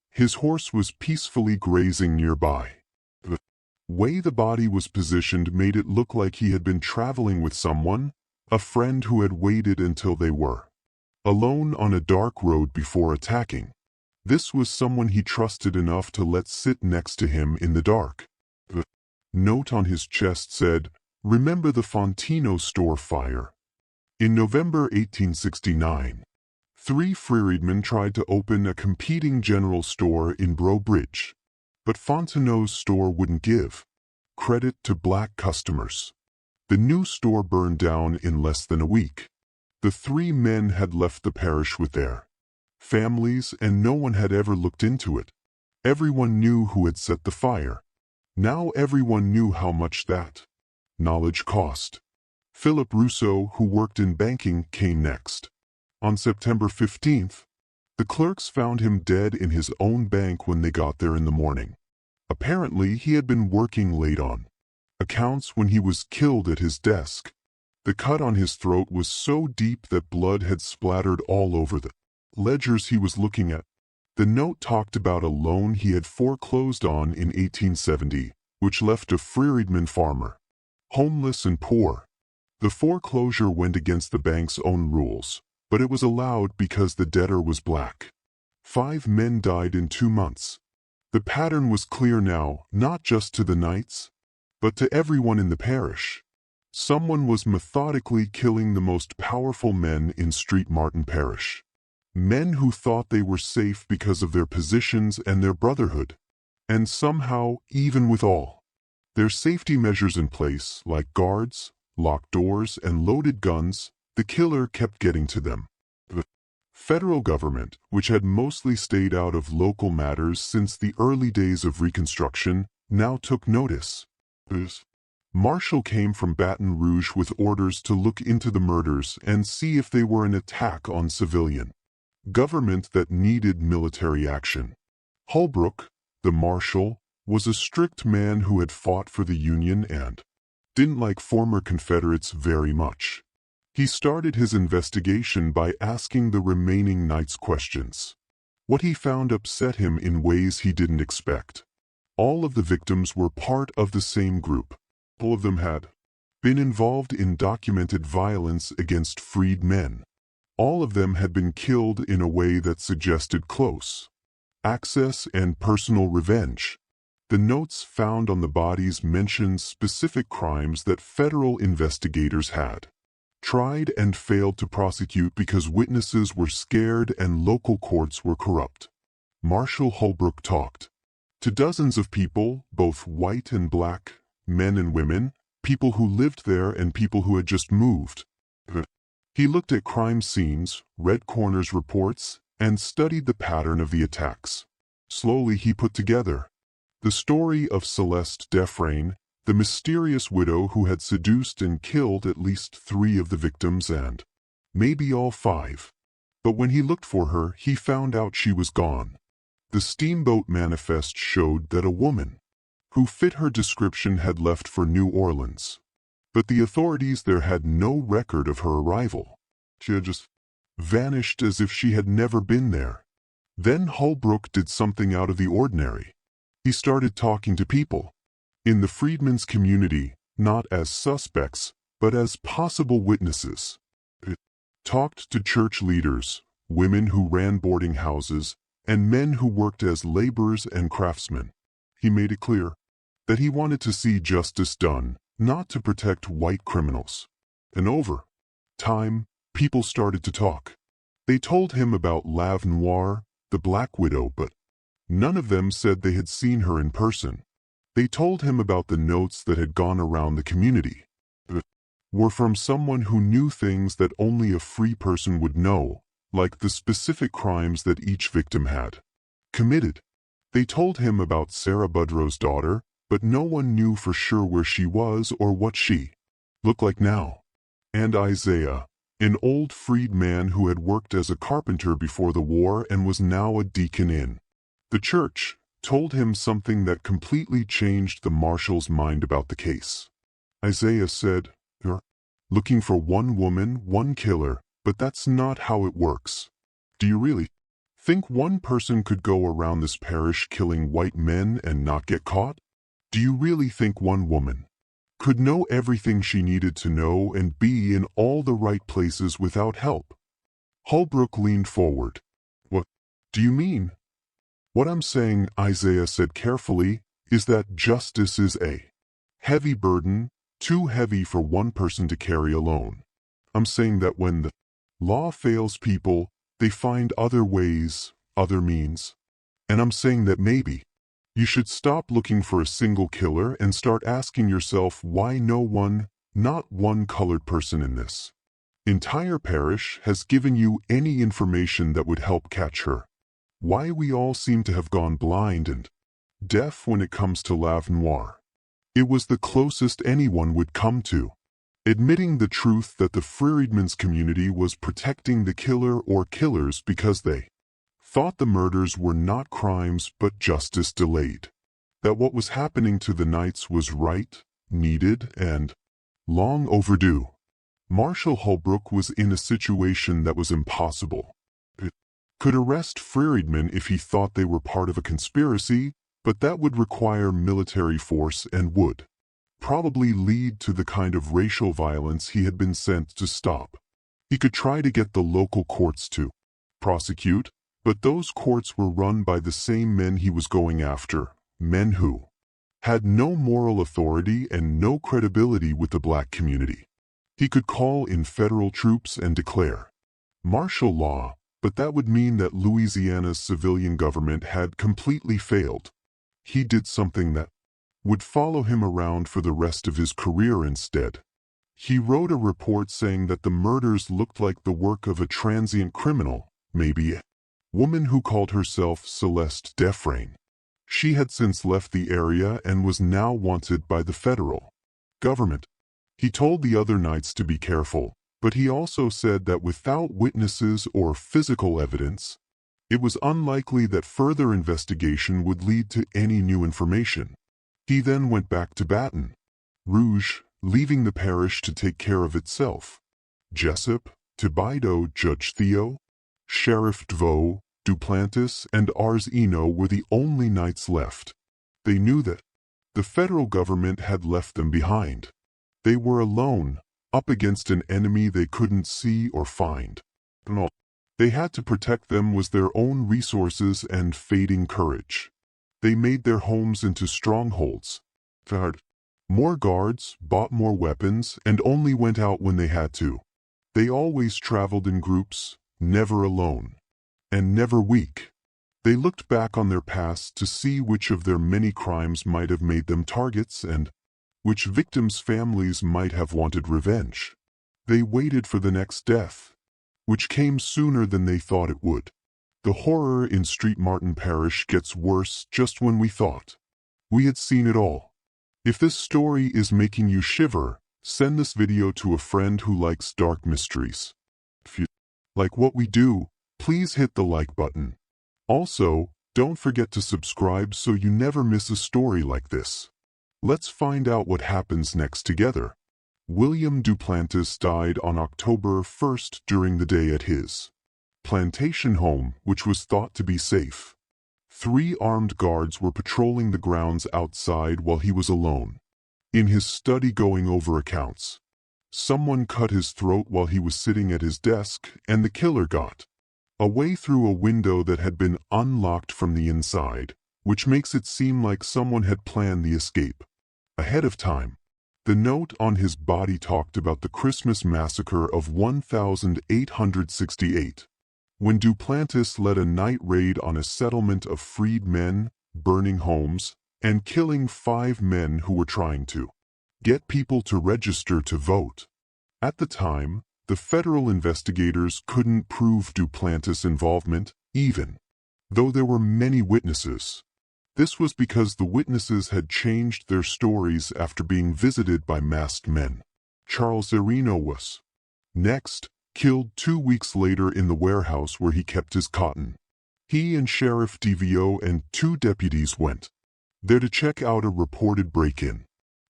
His horse was peacefully grazing nearby. The way the body was positioned made it look like he had been traveling with someone, a friend who had waited until they were alone on a dark road before attacking. This was someone he trusted enough to let sit next to him in the dark. The note on his chest said, "Remember the Fontino store fire." In November 1869, 3 freedmen tried to open a competing general store in Breaux Bridge, but Fontino's store wouldn't give credit to black customers. The new store burned down in less than a week. The 3 men had left the parish with their families and no one had ever looked into it. Everyone knew who had set the fire. Now everyone knew how much that knowledge cost. Philip Rousseau, who worked in banking, came next. On September 15th, the clerks found him dead in his own bank when they got there in the morning. Apparently, he had been working late on accounts when he was killed at his desk. The cut on his throat was so deep that blood had splattered all over the ledgers he was looking at. The note talked about a loan he had foreclosed on in 1870, which left a freedman farmer homeless and poor. The foreclosure went against the bank's own rules, but it was allowed because the debtor was black. 5 men died in 2 months. The pattern was clear now, not just to the knights, but to everyone in the parish. Someone was methodically killing the most powerful men in St. Martin Parish. Men who thought they were safe because of their positions and their brotherhood. And somehow, even with all their safety measures in place, like guards, locked doors, and loaded guns, the killer kept getting to them. The federal government, which had mostly stayed out of local matters since the early days of Reconstruction, now took notice. Marshall came from Baton Rouge with orders to look into the murders and see if they were an attack on civilian government that needed military action. Holbrook, the marshal, was a strict man who had fought for the Union and didn't like former Confederates very much. He started his investigation by asking the remaining knights questions. What he found upset him in ways he didn't expect. All of the victims were part of the same group. All of them had been involved in documented violence against freed men. All of them had been killed in a way that suggested close access and personal revenge. The notes found on the bodies mentioned specific crimes that federal investigators had tried and failed to prosecute because witnesses were scared and local courts were corrupt. Marshal Holbrook talked to dozens of people, both white and black, men and women, people who lived there and people who had just moved. He looked at crime scenes, read coroner's reports, and studied the pattern of the attacks. Slowly he put together the story of Celeste Defrain, the mysterious widow who had seduced and killed at least 3 of the victims and maybe all 5. But when he looked for her, he found out she was gone. The Steamboat Manifest showed that a woman who fit her description had left for New Orleans. But the authorities there had no record of her arrival. She had just vanished as if she had never been there. Then Holbrook did something out of the ordinary. He started talking to people in the freedmen's community, not as suspects, but as possible witnesses. He talked to church leaders, women who ran boarding houses, and men who worked as laborers and craftsmen. He made it clear that he wanted to see justice done, not to protect white criminals. And over time, people started to talk. They told him about Lave Noir, the Black Widow, but none of them said they had seen her in person. They told him about the notes that had gone around the community, but were from someone who knew things that only a free person would know, like the specific crimes that each victim had committed. They told him about Sarah Budrow's daughter, but no one knew for sure where she was or what she looked like now. And Isaiah, an old freed man who had worked as a carpenter before the war and was now a deacon in the church, told him something that completely changed the marshal's mind about the case. Isaiah said, "You're looking for one woman, one killer, but that's not how it works. Do you really think one person could go around this parish killing white men and not get caught? Do you really think one woman could know everything she needed to know and be in all the right places without help?" Holbrook leaned forward. "What do you mean?" "What I'm saying," Isaiah said carefully, "is that justice is a heavy burden, too heavy for one person to carry alone. I'm saying that when the law fails people, they find other ways, other means. And I'm saying that maybe you should stop looking for a single killer and start asking yourself why no one, not one colored person in this entire parish, has given you any information that would help catch her. Why we all seem to have gone blind and deaf when it comes to Lav Noir. It was the closest anyone would come to admitting the truth that the freedmen's community was protecting the killer or killers because they thought the murders were not crimes but justice delayed. That what was happening to the Knights was right, needed, and long overdue. Marshal Holbrook was in a situation that was impossible. It could arrest freedmen if he thought they were part of a conspiracy, but that would require military force and would probably lead to the kind of racial violence he had been sent to stop. He could try to get the local courts to prosecute, but those courts were run by the same men he was going after, men who had no moral authority and no credibility with the black community. He could call in federal troops and declare martial law, but that would mean that Louisiana's civilian government had completely failed. He did something that would follow him around for the rest of his career instead. He wrote a report saying that the murders looked like the work of a transient criminal, maybe a woman who called herself Celeste Defrain. She had since left the area and was now wanted by the federal government. He told the other Knights to be careful, but he also said that without witnesses or physical evidence, it was unlikely that further investigation would lead to any new information. He then went back to Baton Rouge, leaving the parish to take care of itself. Jessup, Thibodeau, Judge Theo, Sheriff Dvo, Duplantis, and Ars Eno were the only Knights left. They knew that the federal government had left them behind. They were alone, up against an enemy they couldn't see or find. And all they had to protect them was their own resources and fading courage. They made their homes into strongholds, hired more guards, bought more weapons, and only went out when they had to. They always traveled in groups, never alone, and never weak. They looked back on their past to see which of their many crimes might have made them targets and which victims' families might have wanted revenge. They waited for the next death, which came sooner than they thought it would. The horror in Street Martin Parish gets worse just when we thought we had seen it all. If this story is making you shiver, send this video to a friend who likes dark mysteries. If you like what we do, please hit the like button. Also, don't forget to subscribe so you never miss a story like this. Let's find out what happens next together. William Duplantis died on October 1st during the day at his plantation home, which was thought to be safe. 3 armed guards were patrolling the grounds outside while he was alone, in his study going over accounts. Someone cut his throat while he was sitting at his desk, and the killer got away through a window that had been unlocked from the inside, which makes it seem like someone had planned the escape ahead of time. The note on his body talked about the Christmas massacre of 1868. when Duplantis led a night raid on a settlement of freed men, burning homes, and killing 5 men who were trying to get people to register to vote. At the time, the federal investigators couldn't prove Duplantis' involvement, even though there were many witnesses. This was because the witnesses had changed their stories after being visited by masked men. Charles Areno was next killed 2 weeks later in the warehouse where he kept his cotton. He and Sheriff DeVio and 2 deputies went there to check out a reported break-in.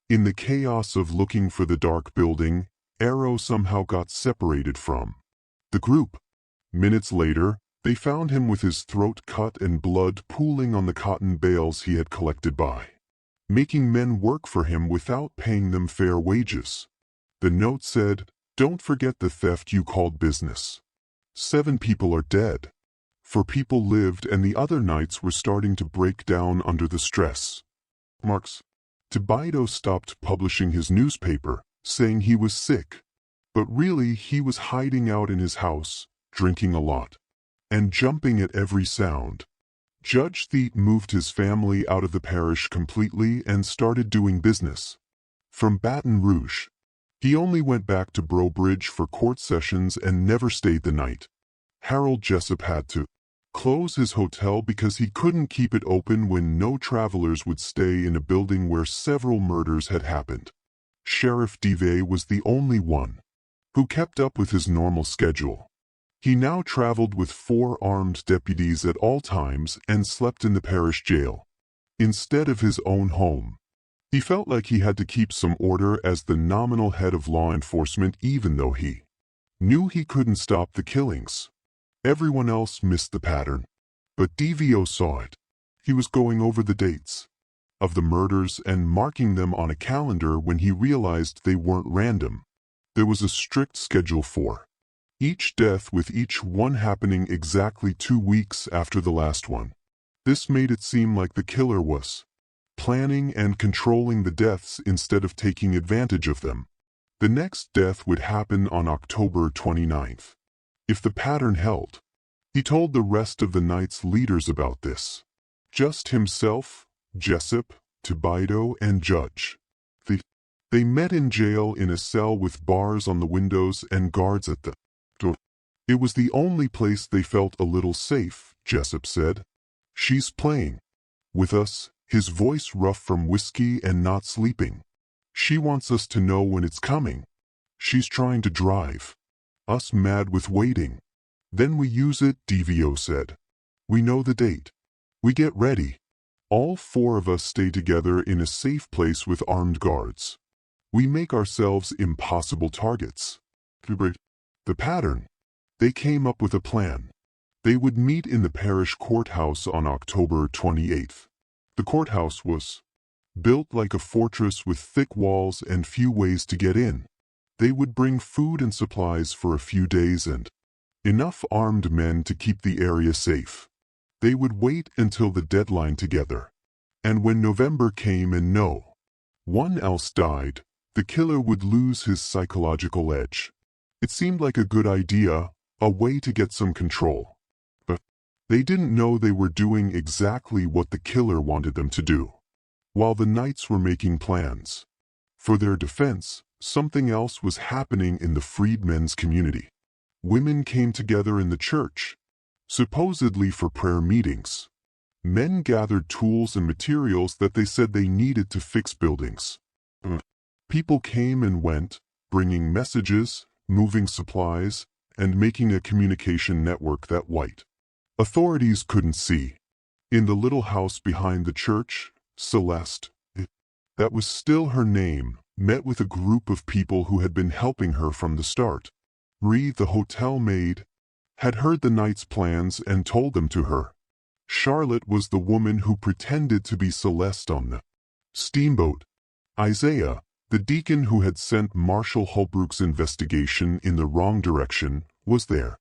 In the chaos of looking for the dark building, Arrow somehow got separated from the group. Minutes later, they found him with his throat cut and blood pooling on the cotton bales he had collected by making men work for him without paying them fair wages. The note said, "Don't forget the theft you called business. 7 people are dead." 4 people lived and the other knights were starting to break down under the stress. Marks. Tibaido stopped publishing his newspaper, saying he was sick. But really he was hiding out in his house, drinking a lot, and jumping at every sound. Judge Thete moved his family out of the parish completely and started doing business from Baton Rouge. He only went back to Breaux Bridge for court sessions and never stayed the night. Harold Jessup had to close his hotel because he couldn't keep it open when no travelers would stay in a building where several murders had happened. Sheriff DeVay was the only one who kept up with his normal schedule. He now traveled with 4 armed deputies at all times and slept in the parish jail instead of his own home. He felt like he had to keep some order as the nominal head of law enforcement, even though he knew he couldn't stop the killings. Everyone else missed the pattern, but DeVio saw it. He was going over the dates of the murders and marking them on a calendar when he realized they weren't random. There was a strict schedule for each death, with each one happening exactly 2 weeks after the last one. This made it seem like the killer was planning and controlling the deaths instead of taking advantage of them. The next death would happen on October 29th. If the pattern held, he told the rest of the Knights leaders about this. Just himself, Jessup, Tibaido, and Judge. They met in jail in a cell with bars on the windows and guards at the door. It was the only place they felt a little safe, Jessup said. "She's playing with us," his voice rough from whiskey and not sleeping. "She wants us to know when it's coming. She's trying to drive us mad with waiting. Then we use it," DeVio said. "We know the date. We get ready. All 4 of us stay together in a safe place with armed guards. We make ourselves impossible targets." The pattern. They came up with a plan. They would meet in the parish courthouse on October 28th. The courthouse was built like a fortress with thick walls and few ways to get in. They would bring food and supplies for a few days and enough armed men to keep the area safe. They would wait until the deadline together. And when November came and no one else died, the killer would lose his psychological edge. It seemed like a good idea, a way to get some control. But they didn't know they were doing exactly what the killer wanted them to do. While the Knights were making plans for their defense, something else was happening in the freedmen's community. Women came together in the church, supposedly for prayer meetings. Men gathered tools and materials that they said they needed to fix buildings. People came and went, bringing messages, moving supplies, and making a communication network that white authorities couldn't see. In the little house behind the church, Celeste, that was still her name, met with a group of people who had been helping her from the start. The hotel maid, had heard the Knights' plans and told them to her. Charlotte was the woman who pretended to be Celeste on the steamboat. Isaiah, the deacon who had sent Marshal Holbrook's investigation in the wrong direction, was there.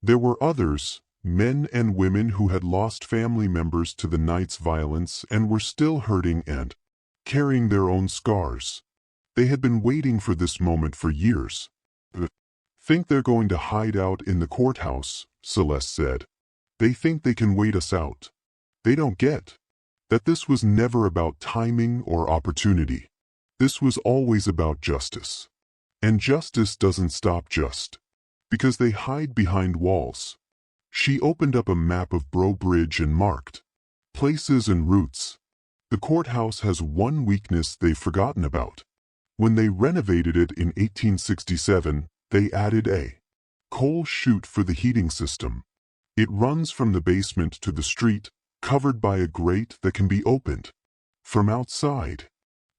There were others, men and women who had lost family members to the Knights' violence and were still hurting and carrying their own scars. They had been waiting for this moment for years. Think they're going to hide out in the courthouse, Celeste said. They think they can wait us out. They don't get that this was never about timing or opportunity. This was always about justice. And justice doesn't stop just because they hide behind walls. She opened up a map of Bro Bridge and marked places and routes. The courthouse has one weakness they've forgotten about. When they renovated it in 1867, they added a coal chute for the heating system. It runs from the basement to the street, covered by a grate that can be opened from outside.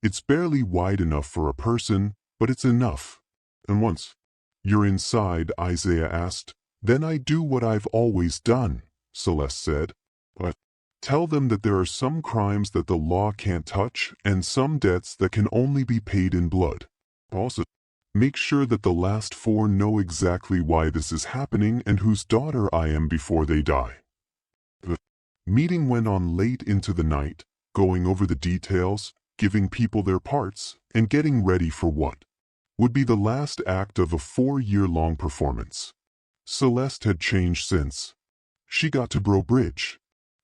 It's barely wide enough for a person, but it's enough. And once you're inside, Isaiah asked, then I do what I've always done, Celeste said. But tell them that there are some crimes that the law can't touch and some debts that can only be paid in blood. Also, make sure that the last 4 know exactly why this is happening and whose daughter I am before they die. The meeting went on late into the night, going over the details, giving people their parts, and getting ready for what would be the last act of a 4-year-long performance. Celeste had changed since she got to Bro Bridge.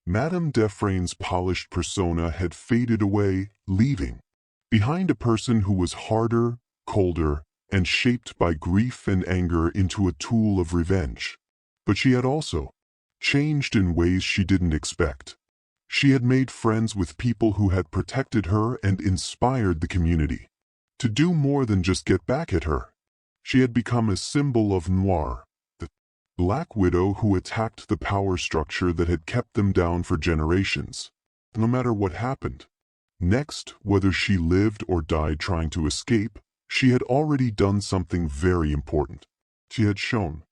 Madame Dufresne's polished persona had faded away, leaving behind a person who was harder, colder, and shaped by grief and anger into a tool of revenge. But she had also changed in ways she didn't expect. She had made friends with people who had protected her and inspired the community to do more than just get back at her. She had become a symbol of noir, the black widow who attacked the power structure that had kept them down for generations, no matter what happened. Next, whether she lived or died trying to escape, she had already done something very important. She had shown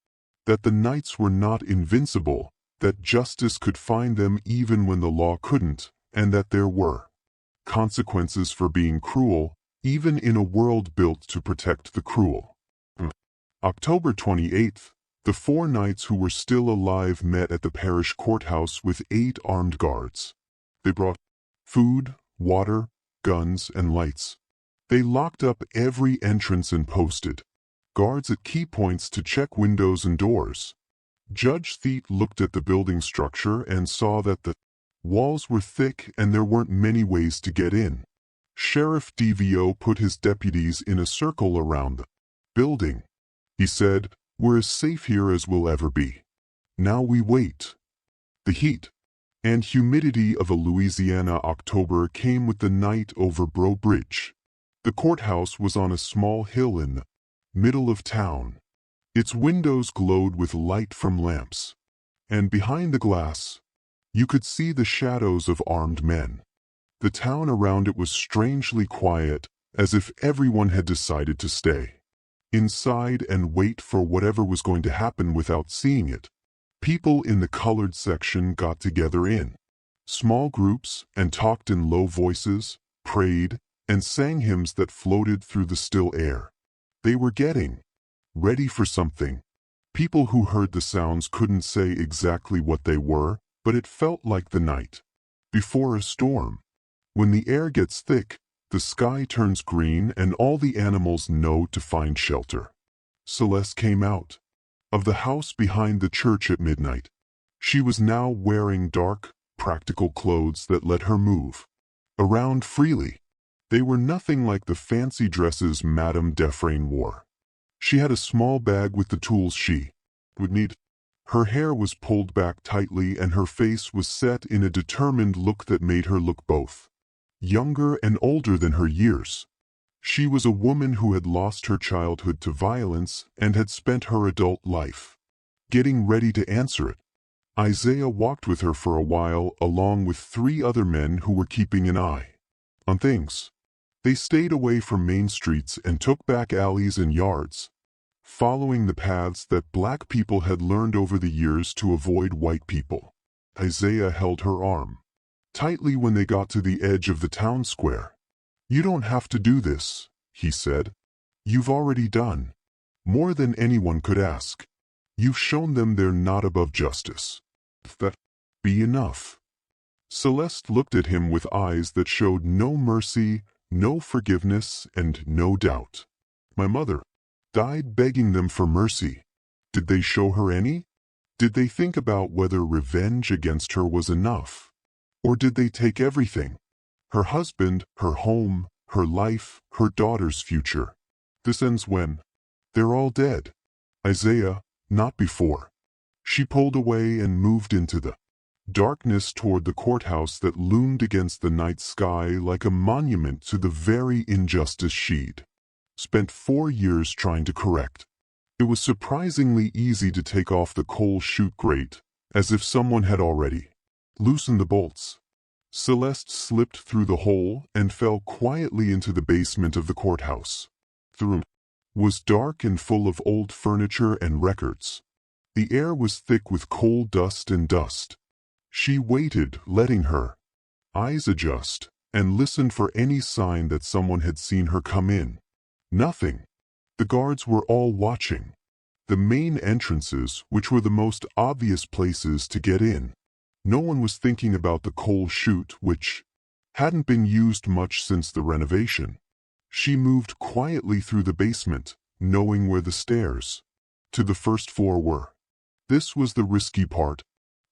that the knights were not invincible, that justice could find them even when the law couldn't, and that there were consequences for being cruel, even in a world built to protect the cruel. October 28th, the 4 knights who were still alive met at the parish courthouse with 8 armed guards. They brought food, water, guns, and lights. They locked up every entrance and posted guards at key points to check windows and doors. Judge Theet looked at the building structure and saw that the walls were thick and there weren't many ways to get in. Sheriff DVO put his deputies in a circle around the building. He said, "We're as safe here as we'll ever be. Now we wait." The heat and humidity of a Louisiana October came with the night over Bro Bridge. The courthouse was on a small hill in the middle of town. Its windows glowed with light from lamps, and behind the glass, you could see the shadows of armed men. The town around it was strangely quiet, as if everyone had decided to stay inside and wait for whatever was going to happen without seeing it. People in the colored section got together in small groups and talked in low voices, prayed, and sang hymns that floated through the still air. They were getting ready for something. People who heard the sounds couldn't say exactly what they were, but it felt like the night before a storm. When the air gets thick, the sky turns green and all the animals know to find shelter. Celeste came out of the house behind the church at midnight. She was now wearing dark, practical clothes that let her move around freely. They were nothing like the fancy dresses Madame Dufresne wore. She had a small bag with the tools she would need. Her hair was pulled back tightly and her face was set in a determined look that made her look both younger and older than her years. She was a woman who had lost her childhood to violence and had spent her adult life getting ready to answer it. Isaiah walked with her for a while along with 3 other men who were keeping an eye on things. They stayed away from main streets and took back alleys and yards, following the paths that black people had learned over the years to avoid white people. Isaiah held her arm tightly when they got to the edge of the town square. "You don't have to do this," he said. "You've already done more than anyone could ask. You've shown them they're not above justice. That be enough." Celeste looked at him with eyes that showed no mercy, no forgiveness, and no doubt. "My mother died begging them for mercy. Did they show her any? Did they think about whether revenge against her was enough? Or did they take everything? Her husband, her home, her life, her daughter's future. This ends when? They're all dead. Isaiah, not before. She pulled away and moved into the darkness toward the courthouse that loomed against the night sky like a monument to the very injustice she'd spent 4 years trying to correct. It was surprisingly easy to take off the coal chute grate, as if someone had already loosened the bolts. Celeste slipped through the hole and fell quietly into the basement of the courthouse. The room was dark and full of old furniture and records. The air was thick with coal dust and dust. She waited, letting her eyes adjust, and listened for any sign that someone had seen her come in. Nothing. The guards were all watching. The main entrances, which were the most obvious places to get in. No one was thinking about the coal chute, which hadn't been used much since the renovation. She moved quietly through the basement, knowing where the stairs to the first floor were. This was the risky part.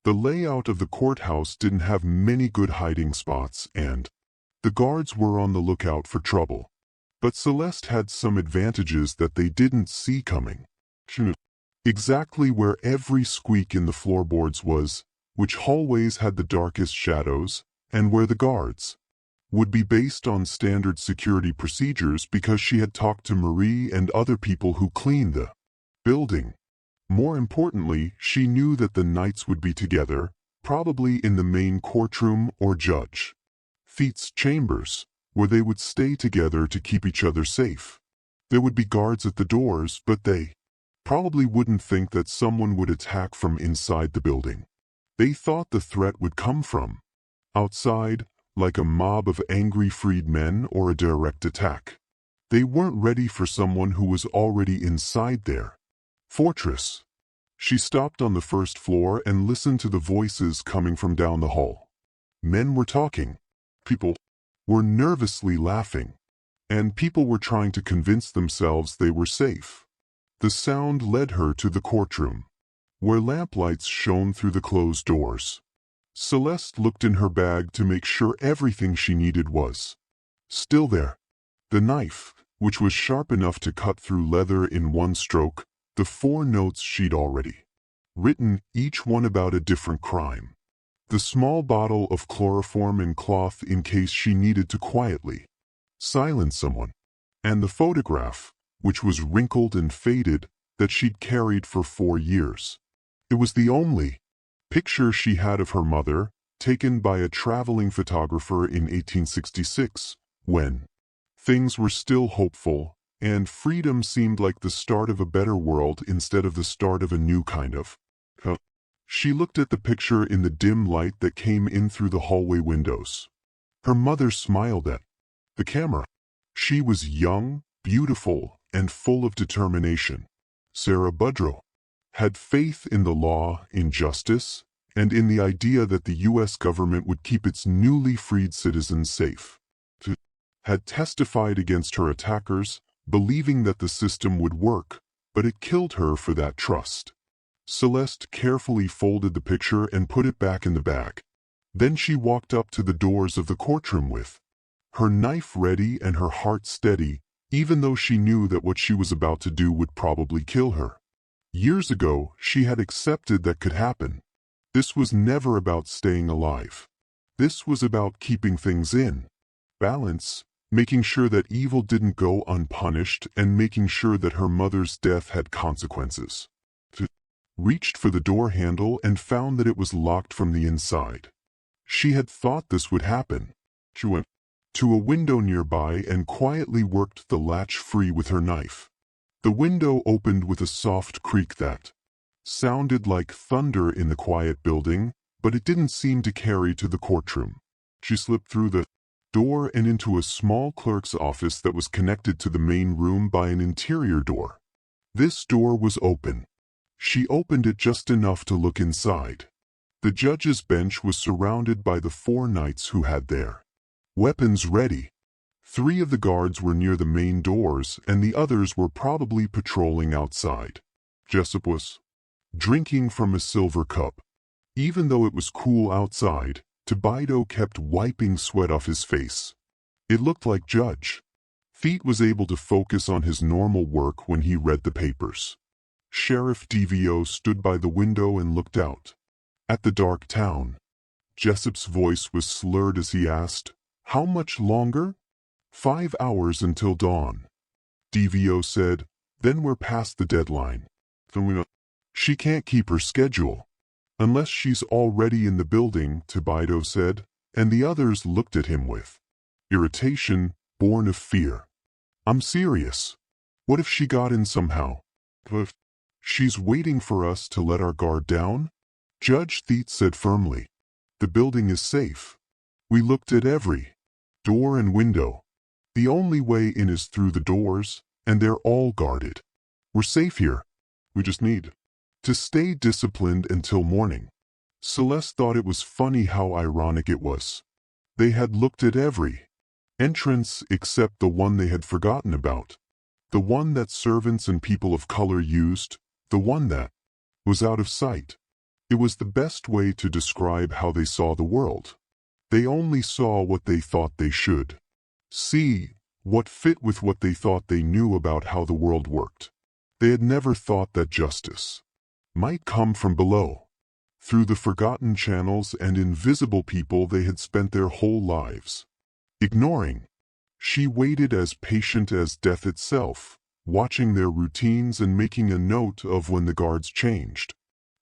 The layout of the courthouse didn't have many good hiding spots, and the guards were on the lookout for trouble. But Celeste had some advantages that they didn't see coming. She knew exactly where every squeak in the floorboards was, which hallways had the darkest shadows, and where the guards would be based on standard security procedures because she had talked to Marie and other people who cleaned the building. More importantly, she knew that the nights would be together, probably in the main courtroom or Judge Feet's chambers, where they would stay together to keep each other safe. There would be guards at the doors, but they probably wouldn't think that someone would attack from inside the building. They thought the threat would come from outside, like a mob of angry freedmen or a direct attack. They weren't ready for someone who was already inside their fortress. She stopped on the first floor and listened to the voices coming from down the hall. Men were talking. People were nervously laughing. And people were trying to convince themselves they were safe. The sound led her to the courtroom, where lamplights shone through the closed doors. Celeste looked in her bag to make sure everything she needed was still there. The knife, which was sharp enough to cut through leather in one stroke, the 4 notes she'd already written, each one about a different crime. The small bottle of chloroform and cloth in case she needed to quietly silence someone. And the photograph, which was wrinkled and faded, that she'd carried for 4 years. It was the only picture she had of her mother, taken by a traveling photographer in 1866, when things were still hopeful, and freedom seemed like the start of a better world instead of the start of a new kind of. She looked at the picture in the dim light that came in through the hallway windows. Her mother smiled at the camera. She was young, beautiful, and full of determination. Sarah Budrow had faith in the law, in justice, and in the idea that the U.S. government would keep its newly freed citizens safe. Had testified against her attackers, believing that the system would work, but it killed her for that trust. Celeste carefully folded the picture and put it back in the bag. Then she walked up to the doors of the courtroom with her knife ready and her heart steady, even though she knew that what she was about to do would probably kill her. Years ago, she had accepted that could happen. This was never about staying alive. This was about keeping things in balance, making sure that evil didn't go unpunished, and making sure that her mother's death had consequences. She reached for the door handle and found that it was locked from the inside. She had thought this would happen. She went to a window nearby and quietly worked the latch free with her knife. The window opened with a soft creak that sounded like thunder in the quiet building, but it didn't seem to carry to the courtroom. She slipped through the door and into a small clerk's office that was connected to the main room by an interior door. This door was open. She opened it just enough to look inside. The judge's bench was surrounded by the 4 knights who had their weapons ready. 3 of the guards were near the main doors and the others were probably patrolling outside. Jessup was drinking from a silver cup. Even though it was cool outside, Thibodeau kept wiping sweat off his face. It looked like Judge Thiedt was able to focus on his normal work when he read the papers. Sheriff DeVio stood by the window and looked out at the dark town. Jessup's voice was slurred as he asked, "How much longer?" 5 hours until dawn. DeVio said, "Then we're past the deadline." She can't keep her schedule. Unless she's already in the building, Thibodeau said, and the others looked at him with irritation, born of fear. "I'm serious. What if she got in somehow? She's waiting for us to let our guard down?" Judge Thiedt said firmly. "The building is safe. We looked at every door and window. The only way in is through the doors, and they're all guarded. We're safe here. We just need to stay disciplined until morning." Celeste thought it was funny how ironic it was. They had looked at every entrance except the one they had forgotten about. The one that servants and people of color used, the one that was out of sight. It was the best way to describe how they saw the world. They only saw what they thought they should see, what fit with what they thought they knew about how the world worked. They had never thought that justice might come from below, through the forgotten channels and invisible people they had spent their whole lives ignoring. She waited as patient as death itself, watching their routines and making a note of when the guards changed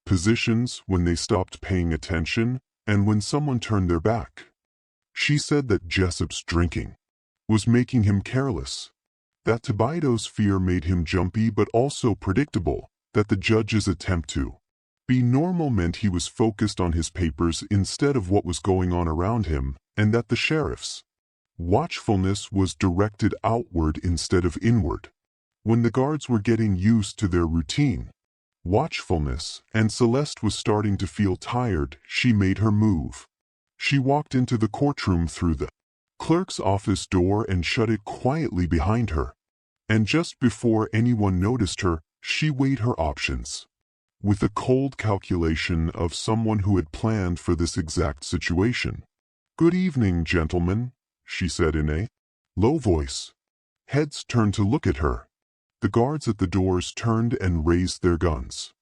positions, when they stopped paying attention, and when someone turned their back. She said that Jessup's drinking was making him careless, that Thibodeau's fear made him jumpy but also predictable, that the judge's attempt to be normal meant he was focused on his papers instead of what was going on around him, and that the sheriff's watchfulness was directed outward instead of inward. When the guards were getting used to their routine watchfulness, and Celeste was starting to feel tired, she made her move. She walked into the courtroom through the clerk's office door and shut it quietly behind her. And just before anyone noticed her, she weighed her options. With the cold calculation of someone who had planned for this exact situation. "Good evening, gentlemen," she said in a low voice. Heads turned to look at her. The guards at the doors turned and raised their guns.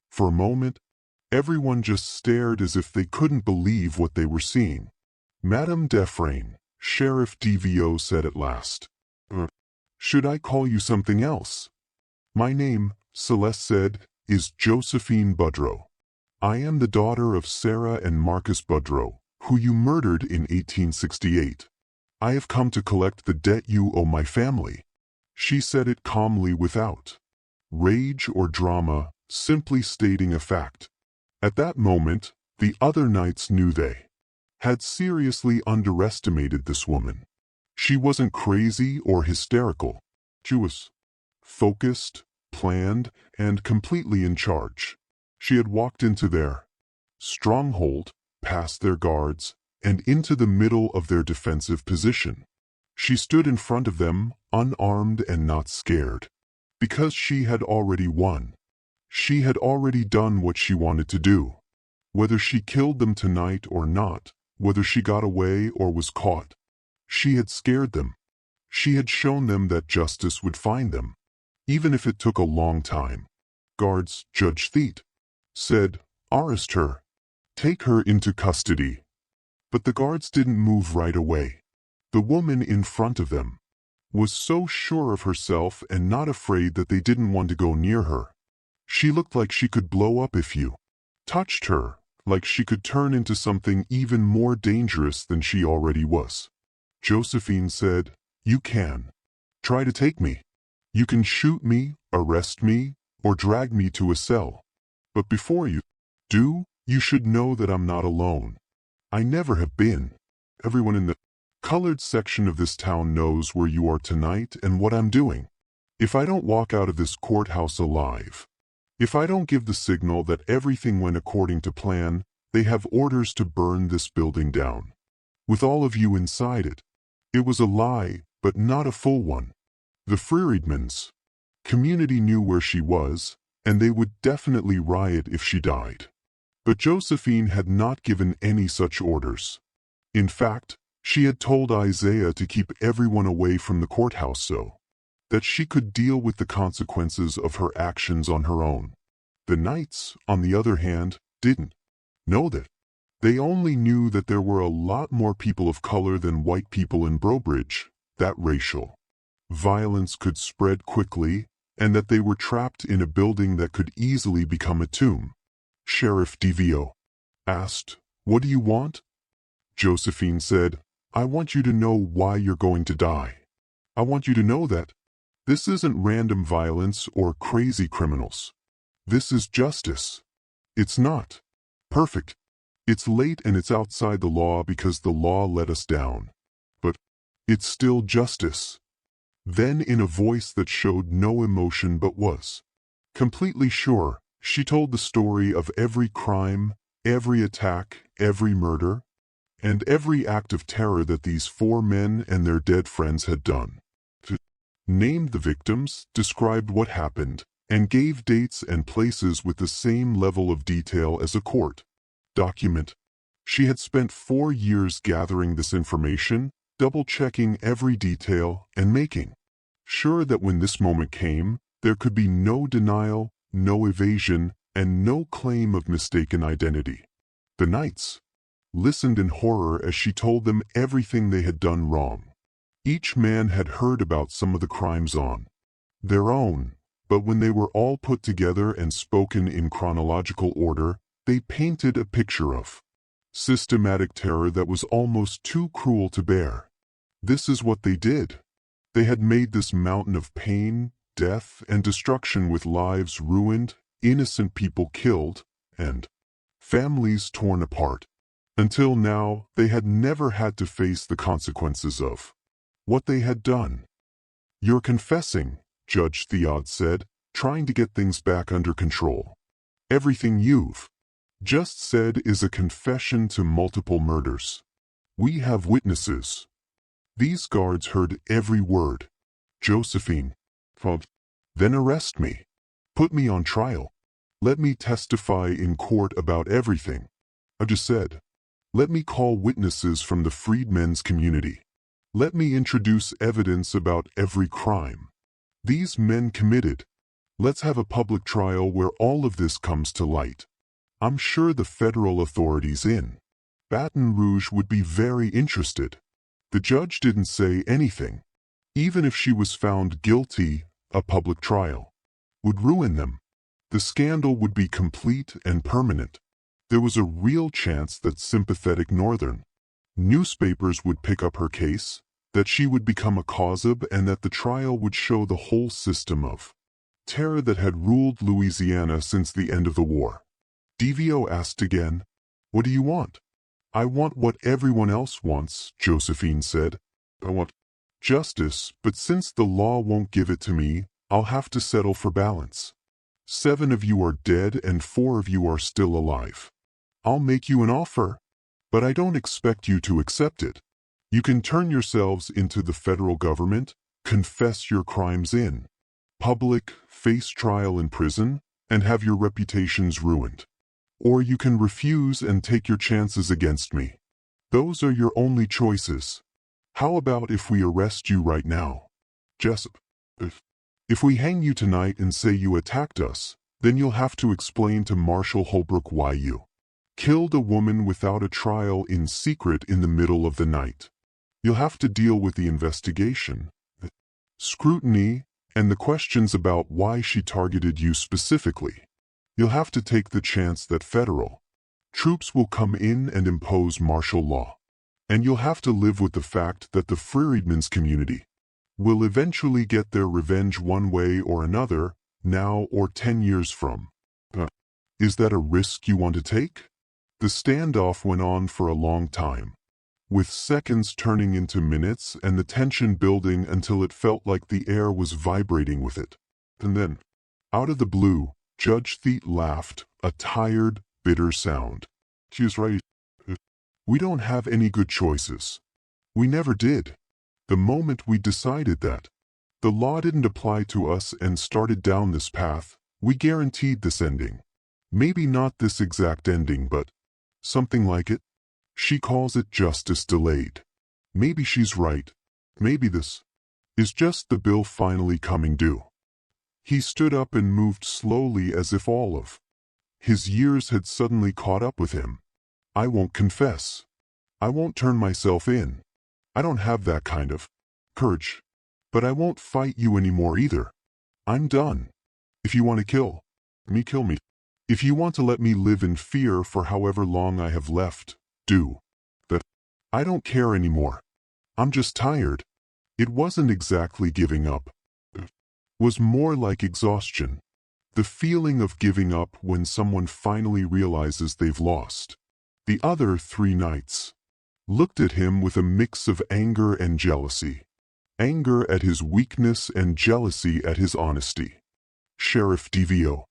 For a moment, everyone just stared as if they couldn't believe what they were seeing. "Madame Defrain," Sheriff DeVio said at last. Should I call you something else?" "My name," Celeste said, "is Josephine Boudreau. I am the daughter of Sarah and Marcus Boudreau, who you murdered in 1868. I have come to collect the debt you owe my family." She said it calmly without rage or drama, simply stating a fact. At that moment, the other knights knew they had seriously underestimated this woman. She wasn't crazy or hysterical. She was focused, planned, and completely in charge. She had walked into their stronghold, past their guards, and into the middle of their defensive position. She stood in front of them, unarmed and not scared. Because she had already won. She had already done what she wanted to do. Whether she killed them tonight or not, whether she got away or was caught, she had scared them. She had shown them that justice would find them, even if it took a long time. "Guards," Judge Thiedt said, "arrest her. Take her into custody." But the guards didn't move right away. The woman in front of them was so sure of herself and not afraid that they didn't want to go near her. She looked like she could blow up if you touched her, like she could turn into something even more dangerous than she already was. Josephine said, "You can try to take me. You can shoot me, arrest me, or drag me to a cell. But before you do, you should know that I'm not alone. I never have been. Everyone in the colored section of this town knows where you are tonight and what I'm doing. If I don't walk out of this courthouse alive, if I don't give the signal that everything went according to plan, they have orders to burn this building down. With all of you inside it. It was a lie, but not a full one. The Freedmen's community knew where she was, and they would definitely riot if she died. But Josephine had not given any such orders. In fact, she had told Isaiah to keep everyone away from the courthouse so that she could deal with the consequences of her actions on her own. The Knights, on the other hand, didn't know that. They only knew that there were a lot more people of color than white people in Brobridge, that racial violence could spread quickly, and that they were trapped in a building that could easily become a tomb. Sheriff DeVio asked, "What do you want?" Josephine said, "I want you to know why you're going to die. I want you to know that this isn't random violence or crazy criminals. This is justice. It's not perfect. It's late and it's outside the law because the law let us down. But it's still justice." Then, in a voice that showed no emotion but was completely sure, she told the story of every crime, every attack, every murder, and every act of terror that these 4 men and their dead friends had done. Named the victims, described what happened, and gave dates and places with the same level of detail as a court document. She had spent 4 years gathering this information, double-checking every detail, and making sure that when this moment came, there could be no denial, no evasion, and no claim of mistaken identity. The Knights listened in horror as she told them everything they had done wrong. Each man had heard about some of the crimes on their own, but when they were all put together and spoken in chronological order, they painted a picture of systematic terror that was almost too cruel to bear. This is what they did. They had made this mountain of pain, death, and destruction with lives ruined, innocent people killed, and families torn apart. Until now, they had never had to face the consequences of what they had done. "You're confessing," Judge Theod said, trying to get things back under control. "Everything you've just said is a confession to multiple murders. We have witnesses." These guards heard every word. Josephine, "Then arrest me. Put me on trial. Let me testify in court about everything. I just said, let me call witnesses from the freedmen's community. Let me introduce evidence about every crime these men committed. Let's have a public trial where all of this comes to light. I'm sure the federal authorities in Baton Rouge would be very interested." The judge didn't say anything. Even if she was found guilty, a public trial would ruin them. The scandal would be complete and permanent. There was a real chance that sympathetic Northern newspapers would pick up her case, that she would become a cause-of, and that the trial would show the whole system of terror that had ruled Louisiana since the end of the war. DeVio asked again, "What do you want?" "I want what everyone else wants," Josephine said. "I want justice, but since the law won't give it to me, I'll have to settle for balance. 7 of you are dead and 4 of you are still alive. I'll make you an offer, but I don't expect you to accept it. You can turn yourselves into the federal government, confess your crimes in public, face trial in prison, and have your reputations ruined. Or you can refuse and take your chances against me. Those are your only choices. How about if we arrest you right now? Jessup, if we hang you tonight and say you attacked us, then you'll have to explain to Marshal Holbrook why you killed a woman without a trial in secret in the middle of the night. You'll have to deal with the investigation, the scrutiny, and the questions about why she targeted you specifically. You'll have to take the chance that federal troops will come in and impose martial law. And you'll have to live with the fact that the freedmen's community will eventually get their revenge one way or another, now or 10 years from. Is that a risk you want to take?" The standoff went on for a long time, with seconds turning into minutes and the tension building until it felt like the air was vibrating with it. And then, out of the blue, Judge Theet laughed, a tired, bitter sound. "She was right. We don't have any good choices. We never did. The moment we decided that the law didn't apply to us and started down this path, we guaranteed this ending. Maybe not this exact ending, but something like it. She calls it justice delayed. Maybe she's right. Maybe this is just the bill finally coming due. He stood up and moved slowly as if all of his years had suddenly caught up with him. I won't confess. I won't turn myself in. I don't have that kind of courage. But I won't fight you anymore either. I'm done. If you want to kill me, kill me. If you want to let me live in fear for however long I have left, do that. I don't care anymore. I'm just tired. It wasn't exactly giving up. It was more like exhaustion. The feeling of giving up when someone finally realizes they've lost. The other 3 knights looked at him with a mix of anger and jealousy. Anger at his weakness and jealousy at his honesty. Sheriff DeVio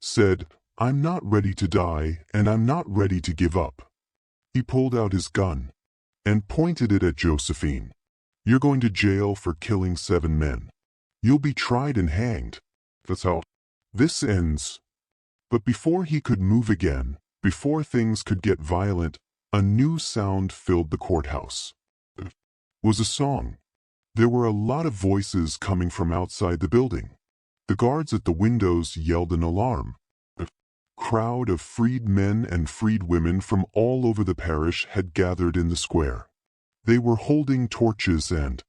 said, I'm not ready to die and I'm not ready to give up. He pulled out his gun and pointed it at Josephine. You're going to jail for killing 7 men. You'll be tried and hanged. That's how this ends. But before he could move again, before things could get violent, a new sound filled the courthouse. It was a song. There were a lot of voices coming from outside the building. The guards at the windows yelled an alarm. A crowd of freed men and freed women from all over the parish had gathered in the square. They were holding torches and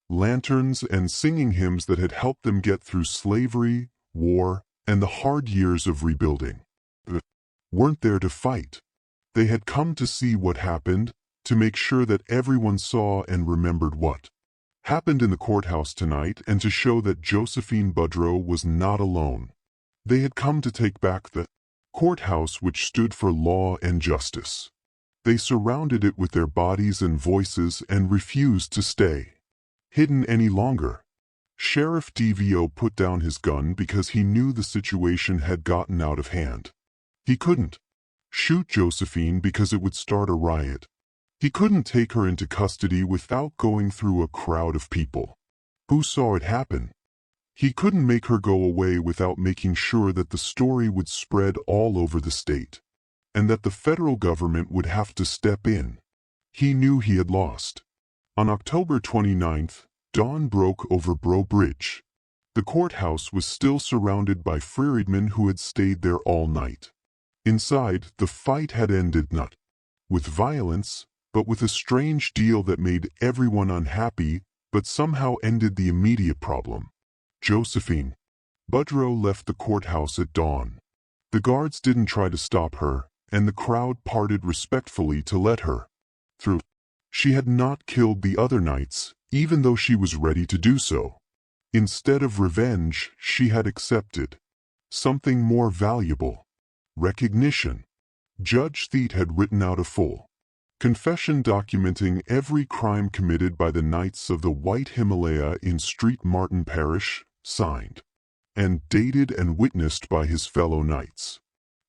lanterns and singing hymns that had helped them get through slavery, war, and the hard years of rebuilding. They weren't there to fight. They had come to see what happened, to make sure that everyone saw and remembered what happened in the courthouse tonight, and to show that Josephine Budrow was not alone. They had come to take back the courthouse which stood for law and justice. They surrounded it with their bodies and voices and refused to stay hidden any longer. Sheriff DeVio put down his gun because he knew the situation had gotten out of hand. He couldn't shoot Josephine because it would start a riot. He couldn't take her into custody without going through a crowd of people who saw it happen. He couldn't make her go away without making sure that the story would spread all over the state, and that the federal government would have to step in. He knew he had lost. On October 29th, dawn broke over Bro Bridge. The courthouse was still surrounded by freedmen who had stayed there all night. Inside, the fight had ended not with violence, but with a strange deal that made everyone unhappy, but somehow ended the immediate problem. Josephine Budrow left the courthouse at dawn. The guards didn't try to stop her, and the crowd parted respectfully to let her through. She had not killed the other knights, even though she was ready to do so. Instead of revenge, she had accepted something more valuable: recognition. Judge Theet had written out a full confession documenting every crime committed by the Knights of the White Himalaya in St. Martin Parish, signed and dated and witnessed by his fellow knights.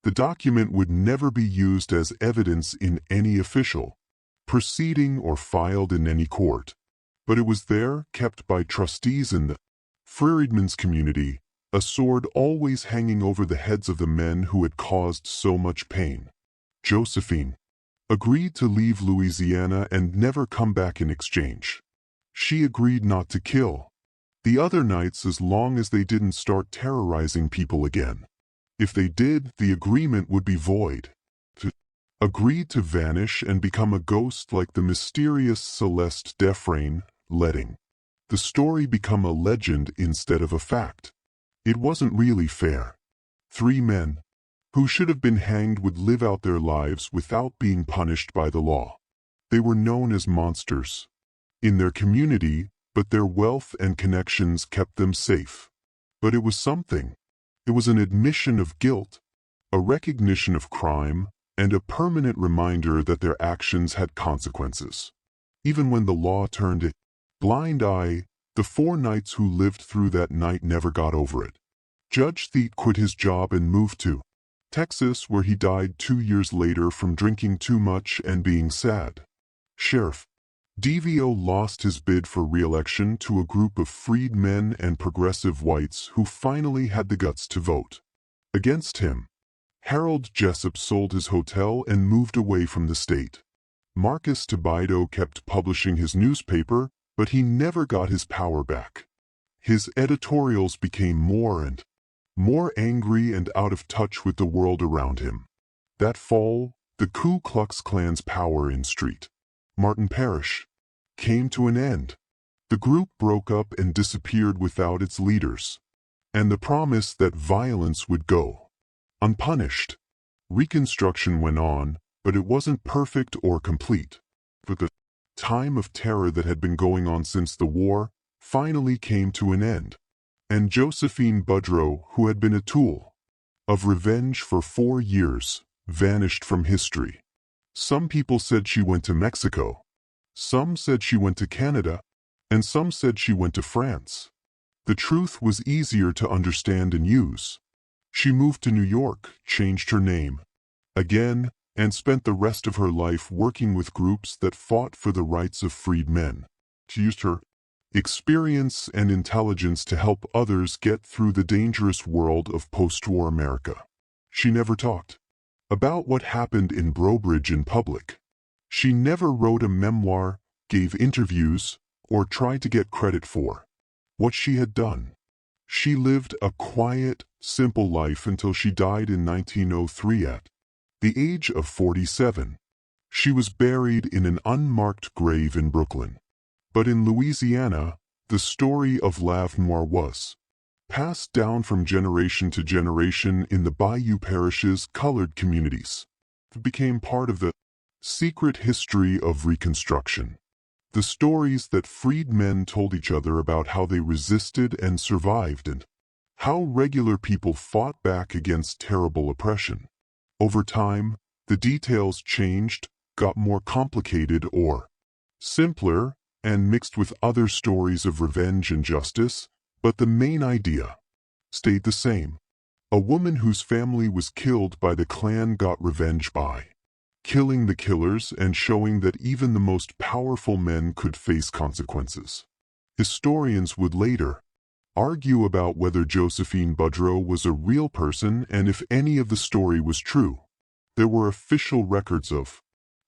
The document would never be used as evidence in any official proceeding or filed in any court, but it was there, kept by trustees in the freedmen's community, a sword always hanging over the heads of the men who had caused so much pain. Josephine agreed to leave Louisiana and never come back in exchange. She agreed not to kill the other knights as long as they didn't start terrorizing people again. If they did, the agreement would be void. Agreed to vanish and become a ghost like the mysterious Celeste Defrain, letting the story become a legend instead of a fact. It wasn't really fair. 3 men who should have been hanged would live out their lives without being punished by the law. They were known as monsters in their community, but their wealth and connections kept them safe. But it was something. It was an admission of guilt, a recognition of crime, and a permanent reminder that their actions had consequences. Even when the law turned a blind eye, the 4 knights who lived through that night never got over it. Judge Theet quit his job and moved to Texas, where he died 2 years later from drinking too much and being sad. Sheriff DeVio lost his bid for re-election to a group of freedmen and progressive whites who finally had the guts to vote. Against him, Harold Jessup sold his hotel and moved away from the state. Marcus Tobido kept publishing his newspaper, but he never got his power back. His editorials became more and more angry and out of touch with the world around him. That fall, the Ku Klux Klan's power in St. Martin Parish came to an end. The group broke up and disappeared without its leaders, and the promise that violence would go unpunished. Reconstruction went on, but it wasn't perfect or complete. But the time of terror that had been going on since the war finally came to an end, and Josephine Budrow, who had been a tool of revenge for 4 years, vanished from history. Some people said she went to Mexico, some said she went to Canada, and some said she went to France. The truth was easier to understand and use. She moved to New York, changed her name again, and spent the rest of her life working with groups that fought for the rights of freed men. She used her experience and intelligence to help others get through the dangerous world of post-war America. She never talked about what happened in Brobridge in public. She never wrote a memoir, gave interviews, or tried to get credit for what she had done. She lived a quiet, simple life until she died in 1903 at the age of 47. She was buried in an unmarked grave in Brooklyn. But in Louisiana, the story of Lave Noire was passed down from generation to generation in the Bayou Parish's colored communities. It became part of the secret history of Reconstruction. The stories that freed men told each other about how they resisted and survived and how regular people fought back against terrible oppression. Over time, the details changed, got more complicated or simpler, and mixed with other stories of revenge and justice, but the main idea stayed the same. A woman whose family was killed by the Klan got revenge by killing the killers and showing that even the most powerful men could face consequences. Historians would later argue about whether Josephine Budrow was a real person and if any of the story was true. There were official records of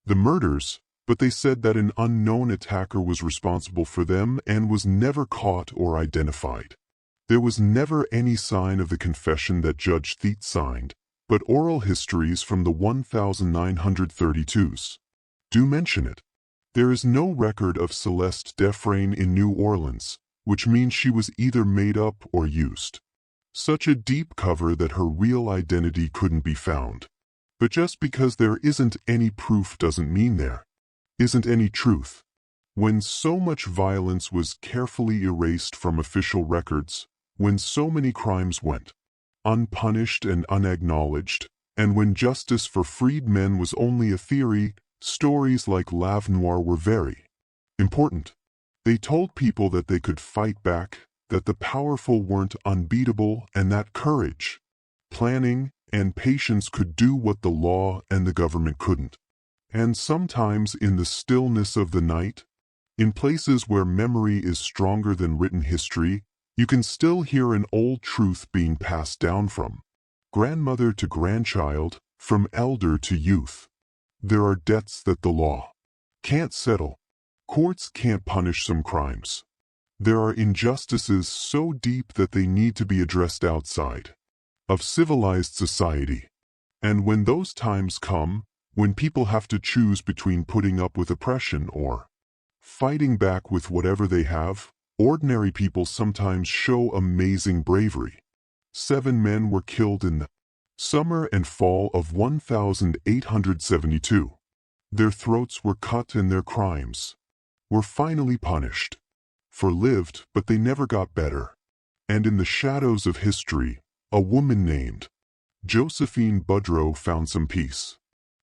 the murders, but they said that an unknown attacker was responsible for them and was never caught or identified. There was never any sign of the confession that Judge Thete signed, but oral histories from the 1932s do mention it. There is no record of Celeste Defrain in New Orleans, which means she was either made up or used. Such a deep cover that her real identity couldn't be found. But just because there isn't any proof doesn't mean there isn't any truth. When so much violence was carefully erased from official records, when so many crimes went unpunished and unacknowledged, and when justice for freed men was only a theory, stories like Lave Noire were very important. They told people that they could fight back, that the powerful weren't unbeatable, and that courage, planning, and patience could do what the law and the government couldn't. And sometimes in the stillness of the night, in places where memory is stronger than written history, you can still hear an old truth being passed down from grandmother to grandchild, from elder to youth. There are debts that the law can't settle. Courts can't punish some crimes. There are injustices so deep that they need to be addressed outside of civilized society. And when those times come, when people have to choose between putting up with oppression or fighting back with whatever they have, ordinary people sometimes show amazing bravery. 7 men were killed in the summer and fall of 1872. Their throats were cut and their crimes were finally punished. For lived, but they never got better. And in the shadows of history, a woman named Josephine Budrow found some peace.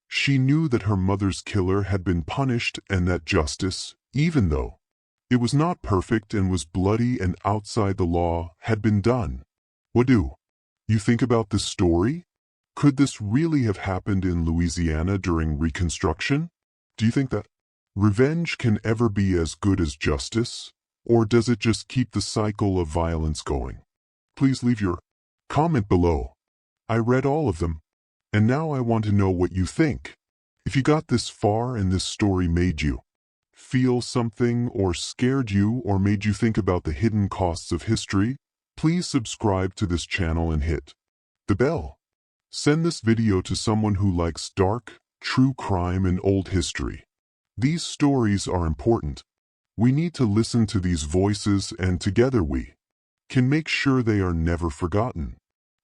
She knew that her mother's killer had been punished and that justice, even though it was not perfect and was bloody and outside the law, had been done. What do you think about this story? Could this really have happened in Louisiana during Reconstruction? Do you think that Revenge can ever be as good as justice, or does it just keep the cycle of violence going? Please leave your comment below. I read all of them, and now I want to know what you think. If you got this far and this story made you feel something or scared you or made you think about the hidden costs of history, please subscribe to this channel and hit the bell. Send this video to someone who likes dark, true crime and old history. These stories are important. We need to listen to these voices, and together we can make sure they are never forgotten.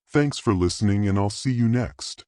Thanks for listening, and I'll see you next.